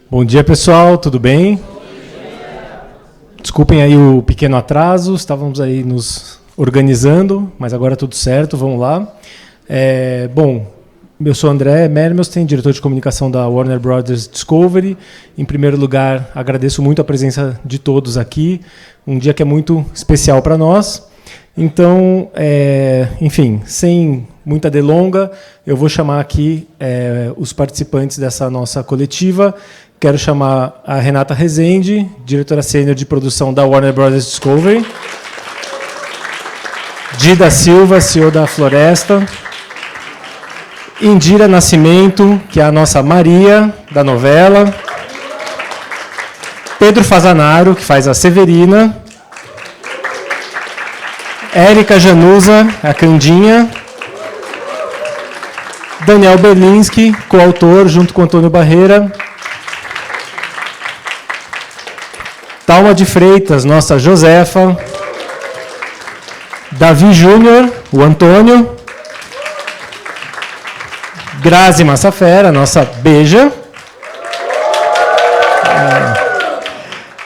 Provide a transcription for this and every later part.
Bom dia, pessoal, tudo bem? Desculpem aí o pequeno atraso, estávamos aí nos organizando, mas agora tudo certo, vamos lá. Bom, eu sou André Mermelstein, diretor de comunicação da Warner Bros. Discovery. Em primeiro lugar, agradeço muito a presença de todos aqui, um dia que é muito especial para nós. Então, enfim, sem muita delonga, eu vou chamar aqui os participantes dessa nossa coletiva. Quero chamar a Renata Rezende, diretora sênior de produção da Warner Bros. Discovery. Dida Silva, CEO da Floresta. Indira Nascimento, que é a nossa Maria, da novela. Pedro Fazanaro, que faz a Severina. Érica Januza, a Candinha. Daniel Berlinski, coautor, junto com Antônio Barreira. Thalma de Freitas, nossa Josefa. Davi Júnior, o Antônio. Grazi Massafera, nossa Beija.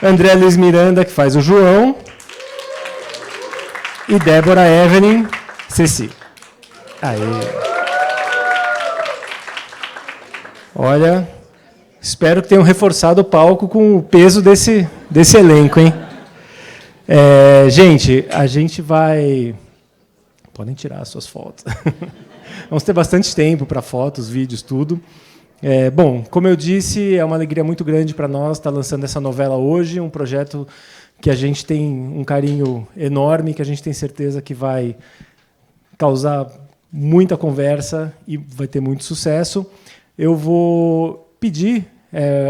André Luiz Miranda, que faz o João. E Débora Evelyn Ceci. Aí. Olha, espero que tenham reforçado o palco com o peso desse elenco, hein? Gente, a gente vai... Podem tirar as suas fotos. Vamos ter bastante tempo para fotos, vídeos, tudo. Bom, como eu disse, é uma alegria muito grande para nós estar lançando essa novela hoje, um projeto que a gente tem um carinho enorme, que a gente tem certeza que vai causar muita conversa e vai ter muito sucesso. Eu vou pedir,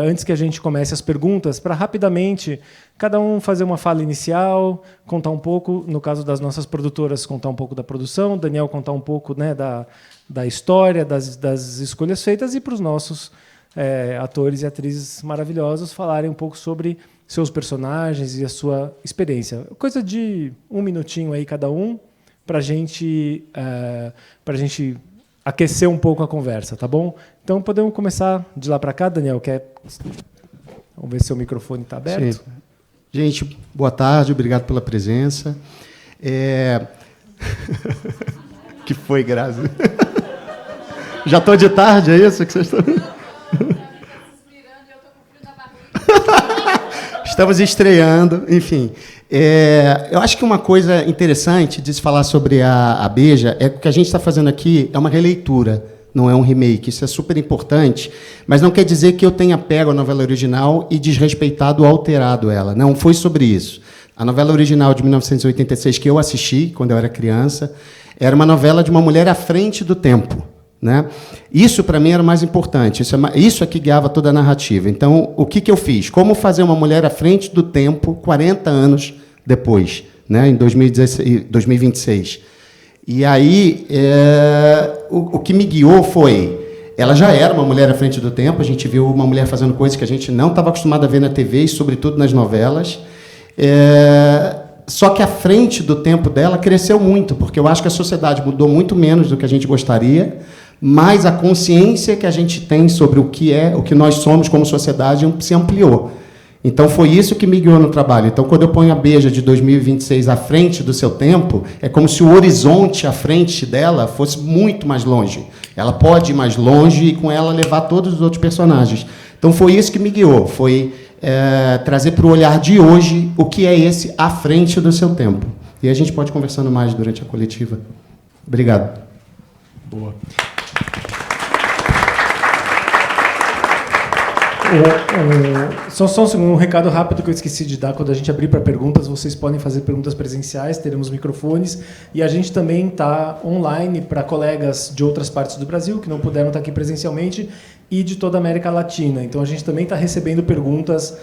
antes que a gente comece as perguntas, para rapidamente cada um fazer uma fala inicial, contar um pouco, no caso das nossas produtoras, contar um pouco da produção, Daniel contar um pouco, né, da história, das escolhas feitas, e para os nossos atores e atrizes maravilhosos falarem um pouco sobre seus personagens e a sua experiência. Coisa de 1 minutinho aí cada um, para a gente aquecer um pouco a conversa, tá bom? Então, podemos começar de lá para cá, Daniel? Vamos ver se o microfone está aberto. Sim. Gente, boa tarde, obrigado pela presença. Que foi, Grazi? Já estou de tarde, é isso que vocês estão... Estamos estreando, enfim. Eu acho que uma coisa interessante de se falar sobre a Beija é que o que a gente está fazendo aqui é uma releitura, não é um remake. Isso é super importante, mas não quer dizer que eu tenha pego a novela original e desrespeitado ou alterado ela. Não foi sobre isso. A novela original de 1986, que eu assisti quando eu era criança, era uma novela de uma mulher à frente do tempo, né? Isso, para mim, era o mais importante. Isso é que guiava toda a narrativa. Então, o que eu fiz? Como fazer uma mulher à frente do tempo 40 anos depois, né? Em 2026. E aí, o que me guiou foi... Ela já era uma mulher à frente do tempo, a gente viu uma mulher fazendo coisas que a gente não estava acostumado a ver na TV e, sobretudo, nas novelas. Só que a frente do tempo dela cresceu muito, porque eu acho que a sociedade mudou muito menos do que a gente gostaria, mas a consciência que a gente tem sobre o que nós somos como sociedade se ampliou. Então, foi isso que me guiou no trabalho. Então, quando eu ponho a Beija de 2026 à frente do seu tempo, é como se o horizonte à frente dela fosse muito mais longe. Ela pode ir mais longe e, com ela, levar todos os outros personagens. Então, foi isso que me guiou, foi trazer para o olhar de hoje o que é esse à frente do seu tempo. E a gente pode ir conversando mais durante a coletiva. Obrigado. Boa. Só um recado rápido que eu esqueci de dar. Quando a gente abrir para perguntas, vocês podem fazer perguntas presenciais, teremos microfones, e a gente também está online para colegas de outras partes do Brasil que não puderam estar aqui presencialmente e de toda a América Latina. Então, a gente também está recebendo perguntas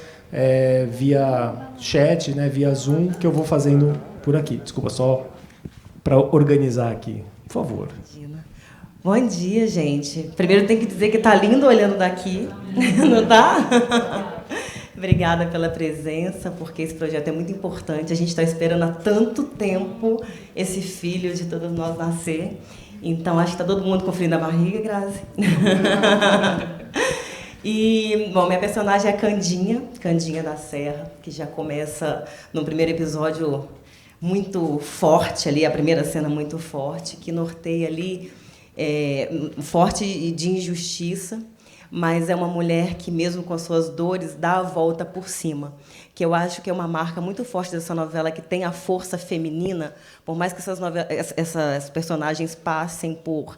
via chat, né, via Zoom, que eu vou fazendo por aqui. Desculpa, só para organizar aqui. Por favor. Bom dia, gente. Primeiro tem que dizer que tá lindo olhando daqui, não tá? Obrigada pela presença, porque esse projeto é muito importante. A gente está esperando há tanto tempo esse filho de todos nós nascer. Então, acho que está todo mundo com frio na barriga, Grazi. E, bom, minha personagem é a Candinha da Serra, que já começa no primeiro episódio muito forte ali, a primeira cena muito forte, que norteia ali forte de injustiça, mas é uma mulher que, mesmo com suas dores, dá a volta por cima, que eu acho que é uma marca muito forte dessa novela, que tem a força feminina, por mais que essas personagens passem por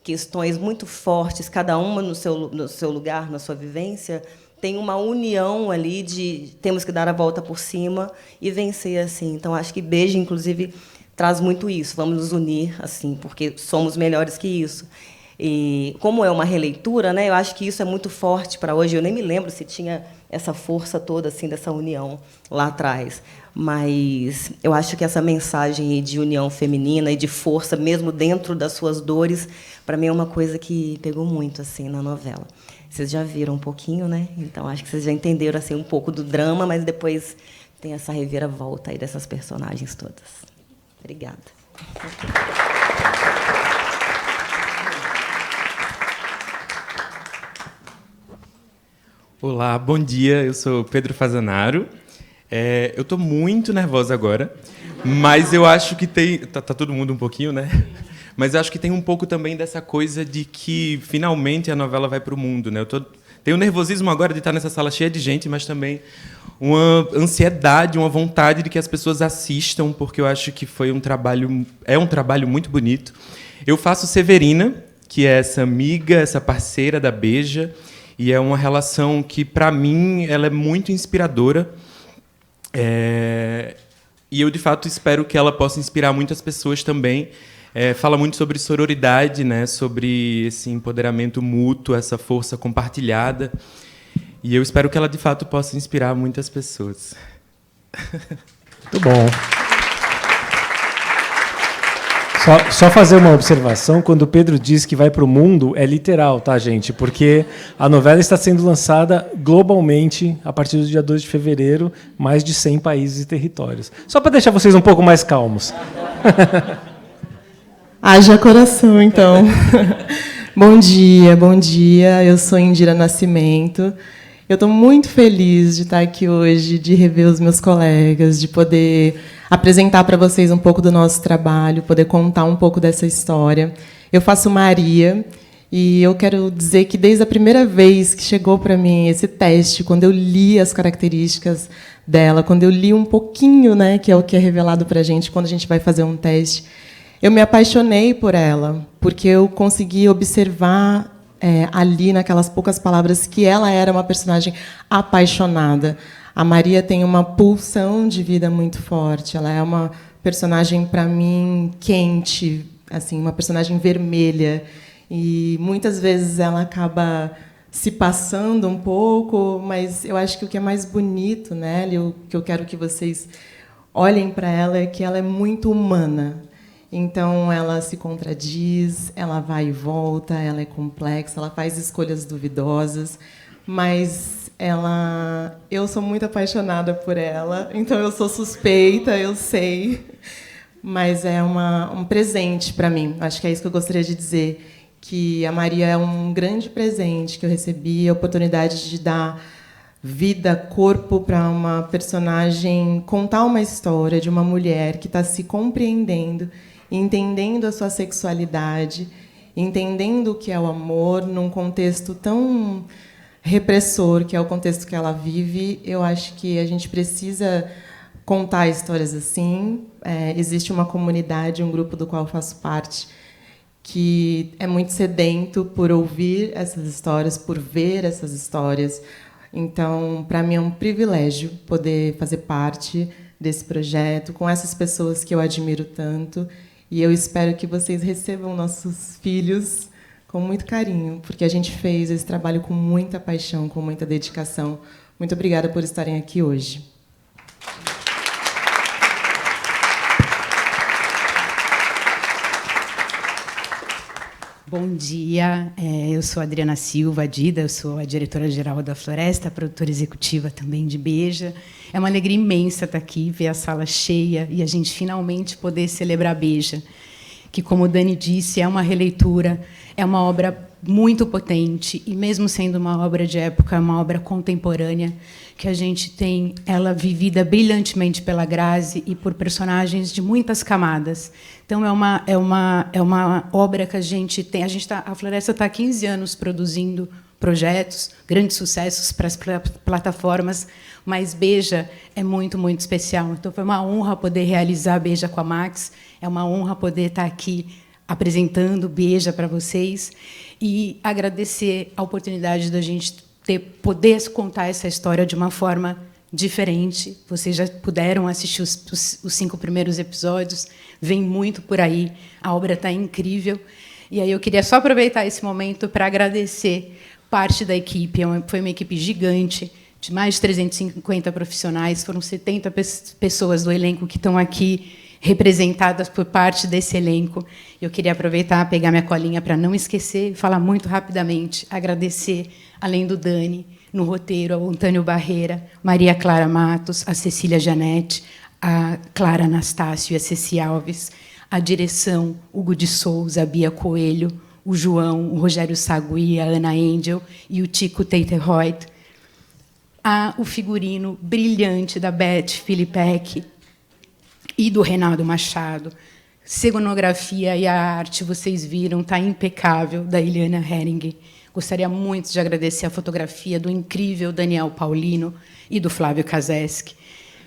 questões muito fortes, cada uma no seu lugar, na sua vivência, tem uma união ali de temos que dar a volta por cima e vencer assim. Então, acho que Beija, inclusive, traz muito isso. Vamos nos unir assim, porque somos melhores que isso. E como é uma releitura, né, eu acho que isso é muito forte para hoje. Eu nem me lembro se tinha essa força toda assim dessa união lá atrás. Mas eu acho que essa mensagem de união feminina e de força, mesmo dentro das suas dores, para mim é uma coisa que pegou muito assim na novela. Vocês já viram um pouquinho, né? Então acho que vocês já entenderam assim um pouco do drama, mas depois tem essa reviravolta aí dessas personagens todas. Obrigada. Olá, bom dia. Eu sou Pedro Fazanaro. Eu estou muito nervosa agora, mas eu acho que tem... Tá todo mundo um pouquinho, né? Mas eu acho que tem um pouco também dessa coisa de que, finalmente, a novela vai para o mundo, né? Tenho nervosismo agora de estar nessa sala cheia de gente, mas também uma ansiedade, uma vontade de que as pessoas assistam, porque eu acho que é um trabalho muito bonito. Eu faço Severina, que é essa amiga, essa parceira da Beija, e é uma relação que, para mim, ela é muito inspiradora. E eu, de fato, espero que ela possa inspirar muitas pessoas também. Fala muito sobre sororidade, né? Sobre esse empoderamento mútuo, essa força compartilhada. E eu espero que ela, de fato, possa inspirar muitas pessoas. Muito bom. Só fazer uma observação, quando o Pedro diz que vai para o mundo, é literal, tá, gente? Porque a novela está sendo lançada globalmente a partir do dia 2 de fevereiro, mais de 100 países e territórios. Só para deixar vocês um pouco mais calmos. Haja coração, então. Bom dia. Eu sou Indira Nascimento. Eu estou muito feliz de estar aqui hoje, de rever os meus colegas, de poder apresentar para vocês um pouco do nosso trabalho, poder contar um pouco dessa história. Eu faço Maria e eu quero dizer que desde a primeira vez que chegou para mim esse teste, quando eu li as características dela, quando eu li um pouquinho, né, que é o que é revelado para a gente quando a gente vai fazer um teste, eu me apaixonei por ela, porque eu consegui observar ali, naquelas poucas palavras, que ela era uma personagem apaixonada. A Maria tem uma pulsão de vida muito forte. Ela é uma personagem, para mim, quente, assim, uma personagem vermelha. E, muitas vezes, ela acaba se passando um pouco, mas eu acho que o que é mais bonito nela, e o que eu quero que vocês olhem para ela, é que ela é muito humana. Então, ela se contradiz, ela vai e volta, ela é complexa, ela faz escolhas duvidosas, mas eu sou muito apaixonada por ela, então eu sou suspeita, eu sei, mas é um presente para mim. Acho que é isso que eu gostaria de dizer, que a Maria é um grande presente que eu recebi, a oportunidade de dar vida, corpo para uma personagem, contar uma história de uma mulher que está se compreendendo, entendendo a sua sexualidade, entendendo o que é o amor, num contexto tão repressor, que é o contexto que ela vive. Eu acho que a gente precisa contar histórias assim. Existe uma comunidade, um grupo do qual eu faço parte, que é muito sedento por ouvir essas histórias, por ver essas histórias. Então, para mim, é um privilégio poder fazer parte desse projeto, com essas pessoas que eu admiro tanto. E eu espero que vocês recebam nossos filhos com muito carinho, porque a gente fez esse trabalho com muita paixão, com muita dedicação. Muito obrigada por estarem aqui hoje. Bom dia, eu sou Adriana Silva, Dida, eu sou a diretora-geral da Floresta, produtora executiva também de Beija. É uma alegria imensa estar aqui, ver a sala cheia e a gente finalmente poder celebrar Beija, que, como o Dani disse, é uma releitura, é uma obra muito potente, e mesmo sendo uma obra de época, uma obra contemporânea, que a gente tem ela vivida brilhantemente pela Grazi e por personagens de muitas camadas. Então, é uma obra que a gente tem. A Floresta está há 15 anos produzindo projetos, grandes sucessos para as plataformas, mas Beija é muito, muito especial. Então, foi uma honra poder realizar Beija com a Max, é uma honra poder estar aqui apresentando Beija para vocês e agradecer a oportunidade da gente poder contar essa história de uma forma diferente. Vocês já puderam assistir os 5 primeiros episódios, vem muito por aí, a obra está incrível. E aí eu queria só aproveitar esse momento para agradecer parte da equipe. Foi uma equipe gigante, de mais de 350 profissionais, foram 70 pessoas do elenco que estão aqui representadas por parte desse elenco. Eu queria aproveitar, pegar minha colinha para não esquecer, falar muito rapidamente, agradecer, além do Dani, no roteiro, ao Antônio Barreira, Maria Clara Matos, a Cecília Janete, a Clara Anastácio e a Ceci Alves, a direção, Hugo de Souza, a Bia Coelho, o João, o Rogério Sagui, a Ana Angel e o Tico Teiterreut, o figurino brilhante da Beth Filipek e do Renato Machado. Cenografia e a arte, vocês viram, está impecável, da Iliana Hering. Gostaria muito de agradecer a fotografia do incrível Daniel Paulino e do Flávio Kazeski.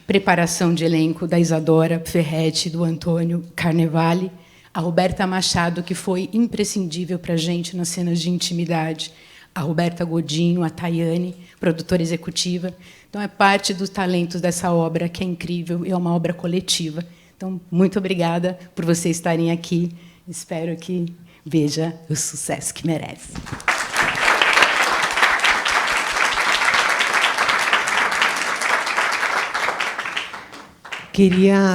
Preparação de elenco da Isadora Ferretti e do Antônio Carnevale. A Roberta Machado, que foi imprescindível para a gente nas cenas de intimidade. A Roberta Godinho, a Tayane, produtora executiva. Então, é parte dos talentos dessa obra, que é incrível, e é uma obra coletiva. Então, muito obrigada por vocês estarem aqui. Espero que veja o sucesso que merece.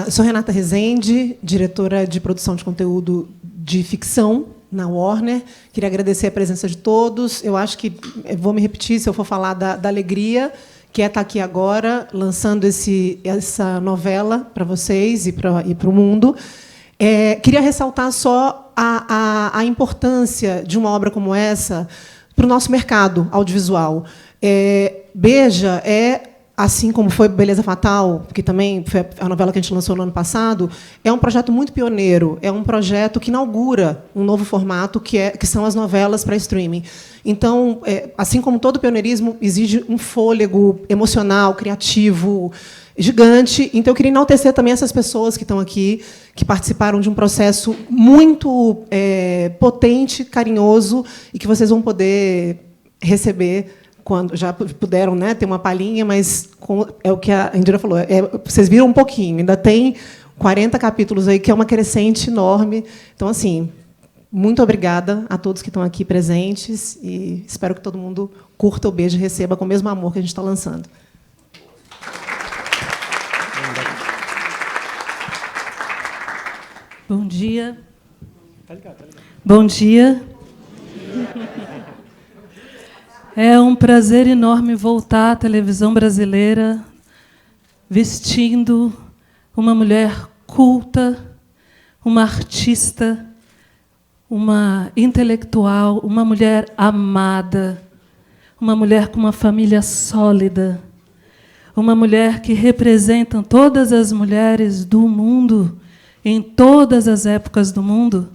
Sou Renata Rezende, diretora de produção de conteúdo de ficção na Warner. Queria agradecer a presença de todos. Eu acho que vou me repetir se eu for falar da alegria que é estar aqui agora, lançando essa novela para vocês e para o mundo. Queria ressaltar só a importância de uma obra como essa para o nosso mercado audiovisual. Beija assim como foi Beleza Fatal, que também foi a novela que a gente lançou no ano passado, é um projeto muito pioneiro, é um projeto que inaugura um novo formato, que são as novelas para streaming. Então, assim como todo pioneirismo, exige um fôlego emocional, criativo, gigante. Então, eu queria enaltecer também essas pessoas que estão aqui, que participaram de um processo muito potente, carinhoso, e que vocês vão poder receber quando já puderam, né, ter uma palhinha, mas é o que a Indira falou. Vocês viram um pouquinho, ainda tem 40 capítulos aí, que é uma crescente enorme. Então, assim, muito obrigada a todos que estão aqui presentes e espero que todo mundo curta o Beija e receba com o mesmo amor que a gente está lançando. Bom dia. Bom dia. É um prazer enorme voltar à televisão brasileira vestindo uma mulher culta, uma artista, uma intelectual, uma mulher amada, uma mulher com uma família sólida, uma mulher que representa todas as mulheres do mundo, em todas as épocas do mundo,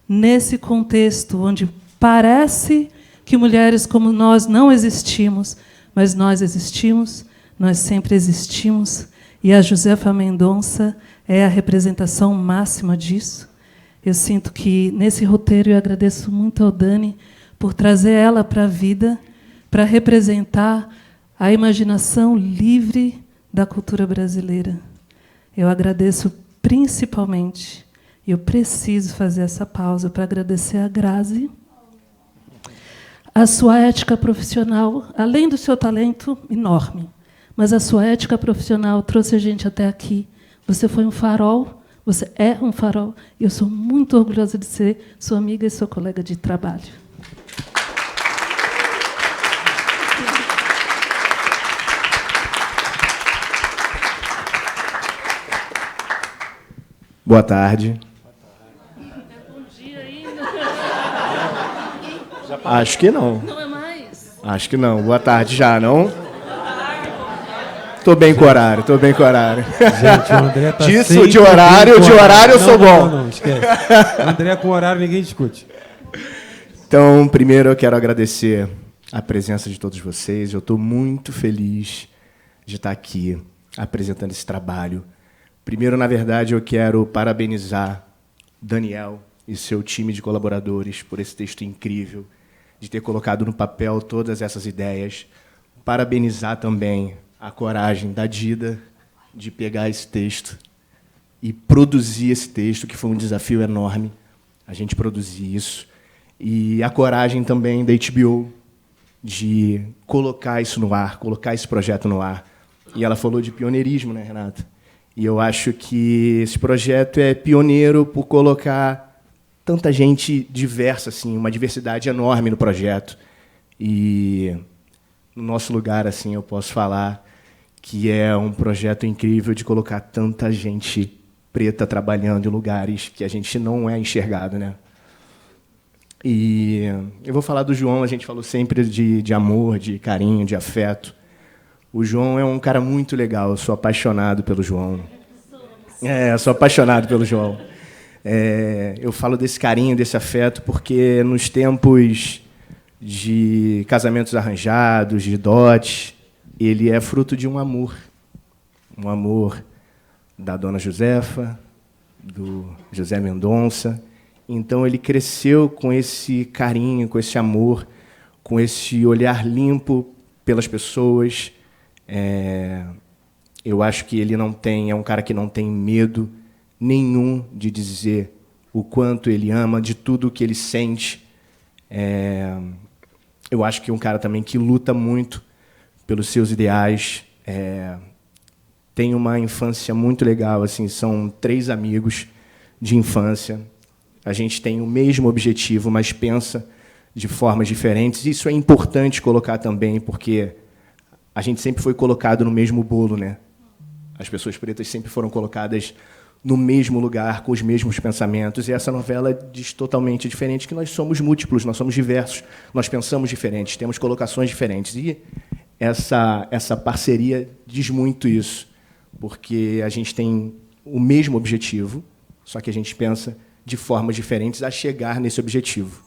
nesse contexto onde parece que mulheres como nós não existimos, mas nós existimos, nós sempre existimos, e a Josefa Mendonça é a representação máxima disso. Eu sinto que, nesse roteiro, eu agradeço muito ao Dani por trazer ela para a vida, para representar a imaginação livre da cultura brasileira. Eu agradeço principalmente, e eu preciso fazer essa pausa para agradecer a Grazi, a sua ética profissional, além do seu talento enorme, mas a sua ética profissional trouxe a gente até aqui. Você foi um farol, você é um farol, e eu sou muito orgulhosa de ser sua amiga e sua colega de trabalho. Boa tarde. Bom dia ainda. Acho que não. Não é mais? Acho que não. Boa tarde já, não? Tô bem com o horário, tô bem com o horário. Gente, o André tá Disso, sempre de horário eu sou bom. Não, esquece. O André com horário ninguém discute. Então, primeiro eu quero agradecer a presença de todos vocês. Eu estou muito feliz de estar aqui apresentando esse trabalho. Primeiro, na verdade, eu quero parabenizar Daniel e seu time de colaboradores por esse texto incrível, de ter colocado no papel todas essas ideias. Parabenizar também a coragem da Dida de pegar esse texto e produzir esse texto, que foi um desafio enorme, a gente produzir isso. E a coragem também da HBO de colocar isso no ar, colocar esse projeto no ar. E ela falou de pioneirismo, né, Renata? E eu acho que esse projeto é pioneiro por colocar tanta gente diversa, assim, uma diversidade enorme no projeto. E no nosso lugar, assim, eu posso falar que é um projeto incrível de colocar tanta gente preta trabalhando em lugares que a gente não é enxergado, né? E eu vou falar do João, a gente falou sempre de amor, de carinho, de afeto. O João é um cara muito legal, eu sou apaixonado pelo João. Eu sou apaixonado pelo João. Eu falo desse carinho, desse afeto, porque nos tempos de casamentos arranjados, de dotes, ele é fruto de um amor da dona Josefa, do José Mendonça. Então, ele cresceu com esse carinho, com esse amor, com esse olhar limpo pelas pessoas. Eu acho que ele é um cara que não tem medo nenhum de dizer o quanto ele ama, de tudo o que ele sente. Eu acho que é um cara também que luta muito pelos seus ideais. Tem uma infância muito legal, assim, são 3 amigos de infância. A gente tem o mesmo objetivo, mas pensa de formas diferentes. Isso é importante colocar também, porque a gente sempre foi colocado no mesmo bolo, né? As pessoas pretas sempre foram colocadas no mesmo lugar, com os mesmos pensamentos. E essa novela diz totalmente diferente, que nós somos múltiplos, nós somos diversos, nós pensamos diferentes, temos colocações diferentes. E essa parceria diz muito isso, porque a gente tem o mesmo objetivo, só que a gente pensa de formas diferentes a chegar nesse objetivo.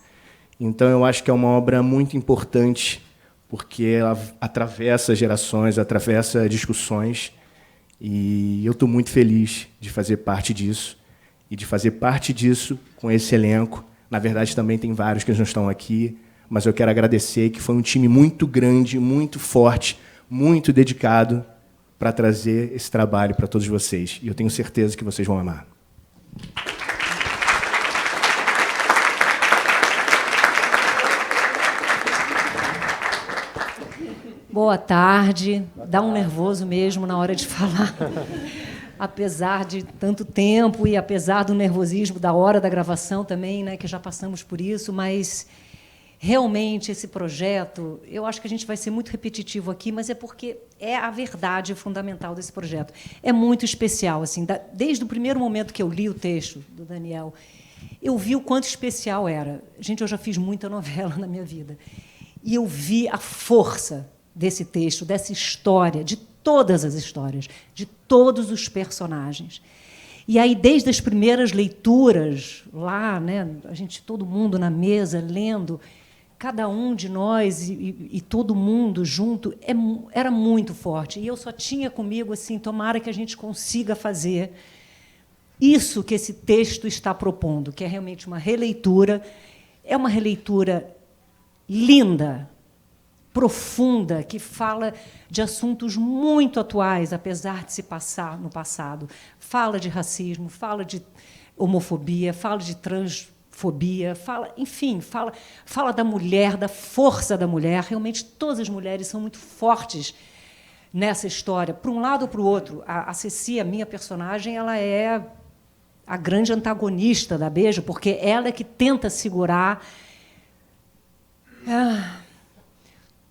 Então, eu acho que é uma obra muito importante, porque ela atravessa gerações, atravessa discussões, e eu estou muito feliz de fazer parte disso, e de fazer parte disso com esse elenco. Na verdade, também tem vários que não estão aqui, mas eu quero agradecer, que foi um time muito grande, muito forte, muito dedicado para trazer esse trabalho para todos vocês. E eu tenho certeza que vocês vão amar. Boa tarde. Dá um nervoso mesmo na hora de falar. Apesar de tanto tempo e apesar do nervosismo da hora da gravação também, né, que já passamos por isso, mas realmente esse projeto, eu acho que a gente vai ser muito repetitivo aqui, mas é porque é a verdade fundamental desse projeto. É muito especial, assim, desde o primeiro momento que eu li o texto do Daniel, eu vi o quanto especial era. Gente, eu já fiz muita novela na minha vida. E eu vi a força desse texto, dessa história, de todas as histórias, de todos os personagens. E aí, desde as primeiras leituras, lá, né, todo mundo na mesa, lendo, cada um de nós e todo mundo junto, era muito forte. E eu só tinha comigo, assim, tomara que a gente consiga fazer isso que esse texto está propondo, que é realmente uma releitura. É uma releitura linda, profunda, que fala de assuntos muito atuais, apesar de se passar no passado. Fala de racismo, fala de homofobia, fala de transfobia, fala da mulher, da força da mulher. Realmente, todas as mulheres são muito fortes nessa história. Para um lado ou para o outro, a Ceci, a minha personagem, ela é a grande antagonista da Beija, porque ela é que tenta segurar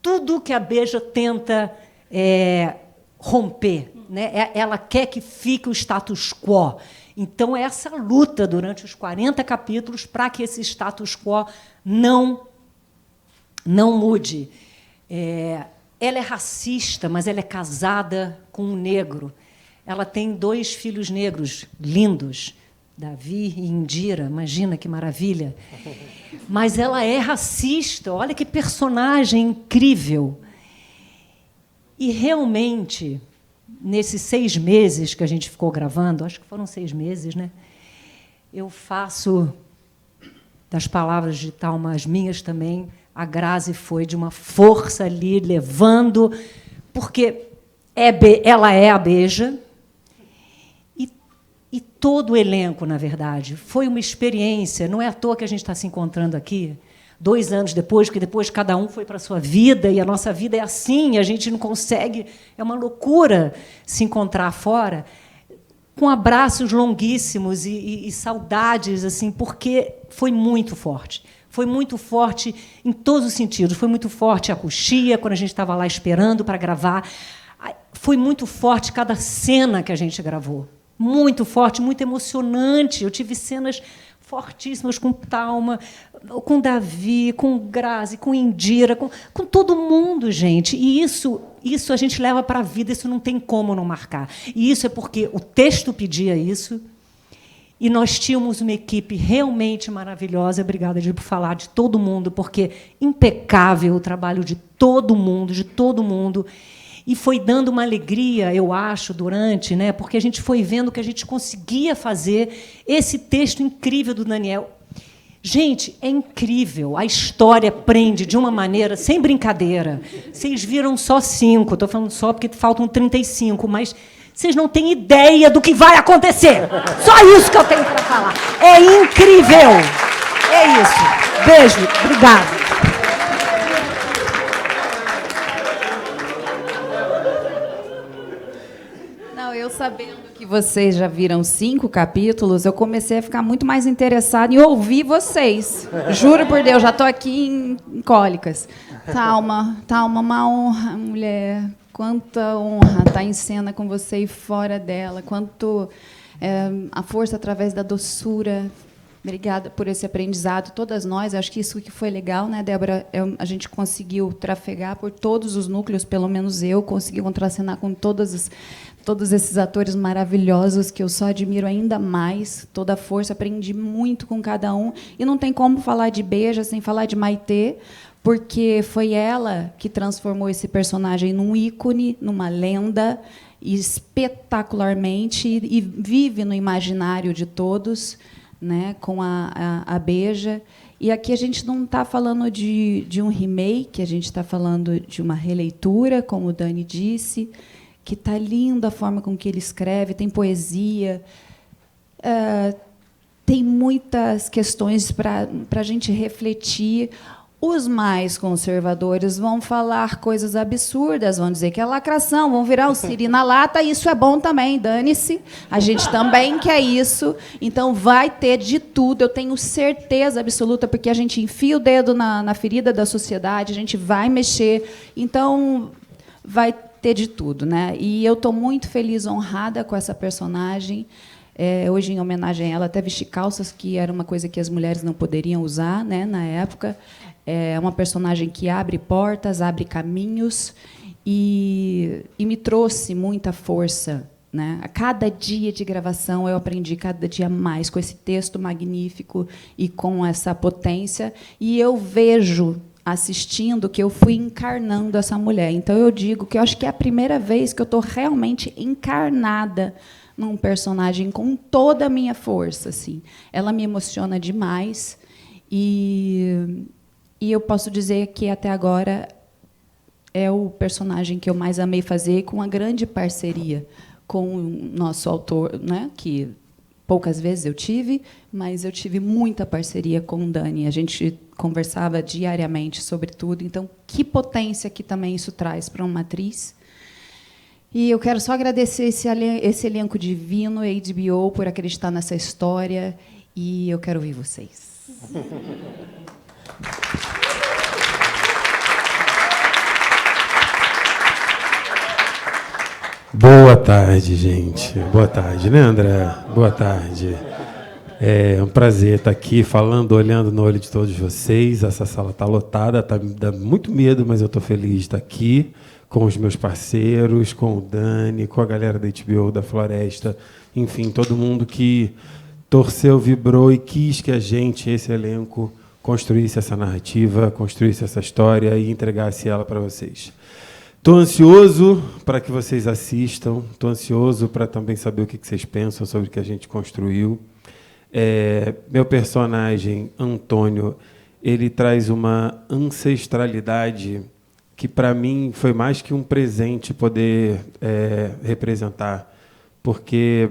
tudo que a Beija tenta romper, né? Ela quer que fique o status quo. Então, é essa luta durante os 40 capítulos para que esse status quo não não mude. Ela é racista, mas ela é casada com um negro. Ela tem 2 filhos negros lindos, Davi e Indira, imagina que maravilha. Mas ela é racista, olha que personagem incrível. E, realmente, nesses 6 meses que a gente ficou gravando, acho que foram 6 meses, né? Eu faço das palavras de Thalma as minhas também. A Grazi foi de uma força ali, levando, porque ela é a Beija, e todo o elenco, na verdade, foi uma experiência. Não é à toa que a gente está se encontrando aqui, 2 anos depois, porque depois cada um foi para a sua vida, e a nossa vida é assim, a gente não consegue, é uma loucura se encontrar fora, com abraços longuíssimos e saudades, assim, porque foi muito forte. Foi muito forte em todos os sentidos. Foi muito forte a coxia, quando a gente estava lá esperando para gravar. Foi muito forte cada cena que a gente gravou. Muito forte, muito emocionante. Eu tive cenas fortíssimas com Thalma, com Davi, com Grazi, com Indira, com todo mundo, gente. E isso a gente leva para a vida, isso não tem como não marcar. E isso é porque o texto pedia isso, e nós tínhamos uma equipe realmente maravilhosa. Obrigada, Edith, por falar de todo mundo, porque impecável o trabalho de todo mundo. E foi dando uma alegria, eu acho, durante, né, porque a gente foi vendo que a gente conseguia fazer esse texto incrível do Daniel. Gente, é incrível. A história prende de uma maneira, sem brincadeira. Vocês viram só 5, estou falando só porque faltam 35, mas vocês não têm ideia do que vai acontecer. Só isso que eu tenho para falar. É incrível. É isso. Beijo. Obrigada. Eu sabendo que vocês já viram 5 capítulos, eu comecei a ficar muito mais interessada em ouvir vocês. Juro por Deus, já estou aqui em cólicas. Thalma, uma honra, mulher. Quanta honra estar em cena com você e fora dela. Quanto a força através da doçura. Obrigada por esse aprendizado. Todas nós, acho que isso que foi legal, né, Débora? A gente conseguiu trafegar por todos os núcleos, pelo menos eu consegui contracenar com todos esses atores maravilhosos que eu só admiro ainda mais. Toda a força, aprendi muito com cada um. E não tem como falar de Beija sem falar de Maitê, porque foi ela que transformou esse personagem num ícone, numa lenda, espetacularmente, e vive no imaginário de todos, né, com a Beija. E aqui a gente não está falando de um remake, a gente está falando de uma releitura, como o Dani disse, que está lindo a forma com que ele escreve, tem poesia, tem muitas questões para a gente refletir. Os mais conservadores vão falar coisas absurdas, vão dizer que é lacração, vão virar o siri na lata, isso é bom também, dane-se. A gente também quer isso, então vai ter de tudo, eu tenho certeza absoluta, porque a gente enfia o dedo na ferida da sociedade, a gente vai mexer, então vai ter de tudo, né? E eu estou muito feliz, honrada com essa personagem. Hoje, em homenagem a ela, até vesti calças, que era uma coisa que as mulheres não poderiam usar, né, na época. É uma personagem que abre portas, abre caminhos, e me trouxe muita força, né? A cada dia de gravação eu aprendi cada dia mais com esse texto magnífico e com essa potência, e eu vejo, assistindo, que eu fui encarnando essa mulher. Então eu digo que eu acho que é a primeira vez que eu estou realmente encarnada num personagem com toda a minha força, assim. Ela me emociona demais, e eu posso dizer que até agora é o personagem que eu mais amei fazer, com uma grande parceria com o nosso autor, né, que poucas vezes eu tive, mas eu tive muita parceria com o Dani. A gente conversava diariamente sobre tudo. Então, que potência que também isso traz para uma atriz. E eu quero só agradecer esse elenco divino, a HBO, por acreditar nessa história. E eu quero ouvir vocês. Boa tarde, gente. Boa tarde, né, André? Boa tarde. É um prazer estar aqui falando, olhando no olho de todos vocês. Essa sala está lotada, me dá muito medo, mas eu estou feliz de estar aqui com os meus parceiros, com o Dani, com a galera da HBO, da Floresta, enfim, todo mundo que torceu, vibrou e quis que a gente, esse elenco, construísse essa narrativa, construísse essa história e entregasse ela para vocês. Estou ansioso para que vocês assistam, estou ansioso para também saber o que vocês pensam sobre o que a gente construiu. Meu personagem, Antônio, ele traz uma ancestralidade que, para mim, foi mais que um presente poder representar, porque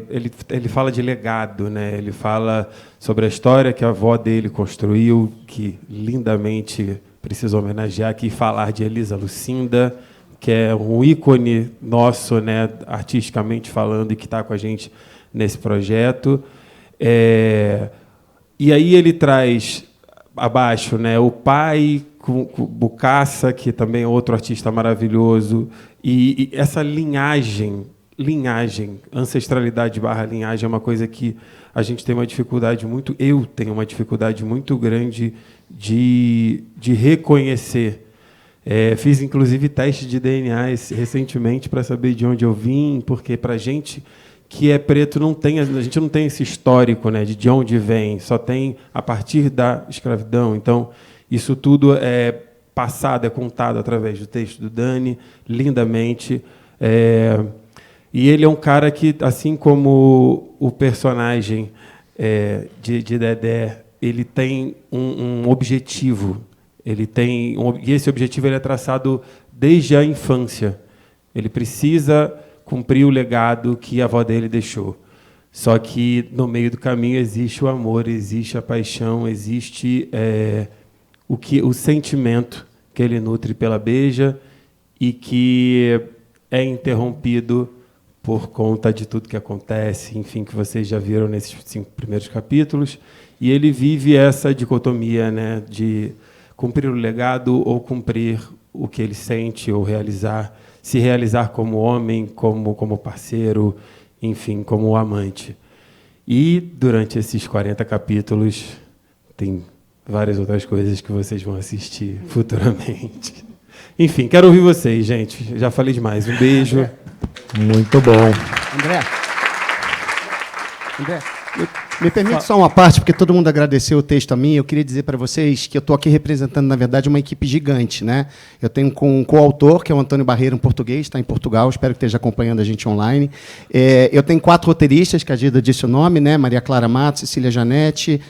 ele fala de legado, né? Ele fala sobre a história que a avó dele construiu, que lindamente preciso homenagear aqui e falar de Elisa Lucinda, que é um ícone nosso, né, artisticamente falando, e que está com a gente nesse projeto. E aí ele traz abaixo, né, o pai com Bucaça, que também é outro artista maravilhoso, e essa linhagem, ancestralidade / linhagem é uma coisa que a gente tem uma dificuldade muito, eu tenho uma dificuldade muito grande de reconhecer. Fiz, inclusive, teste de DNA recentemente para saber de onde eu vim, porque, para a gente que é preto, a gente não tem esse histórico, né, de onde vem, só tem a partir da escravidão. Então, isso tudo é passado, é contado através do texto do Dani, lindamente. E ele é um cara que, assim como o personagem de Dedé, ele tem um objetivo. E esse objetivo ele é traçado desde a infância. Ele precisa cumprir o legado que a avó dele deixou. Só que, no meio do caminho, existe o amor, existe a paixão, existe o sentimento que ele nutre pela Beija e que é interrompido por conta de tudo que acontece, enfim, que vocês já viram nesses 5 primeiros capítulos. E ele vive essa dicotomia, né, de cumprir o legado ou cumprir o que ele sente, ou se realizar como homem, como parceiro, enfim, como amante. E, durante esses 40 capítulos, tem várias outras coisas que vocês vão assistir futuramente. Enfim, quero ouvir vocês, gente. Já falei demais. Um beijo. Muito bom. André, me permite só uma parte, porque todo mundo agradeceu o texto a mim. Eu queria dizer para vocês que eu estou aqui representando, na verdade, uma equipe gigante, né? Eu tenho um coautor, que é o Antônio Barreiro, um português, está em Portugal, espero que esteja acompanhando a gente online. Eu tenho 4 roteiristas, que a Gida disse o nome, né? Maria Clara Matos, Cecília Janete,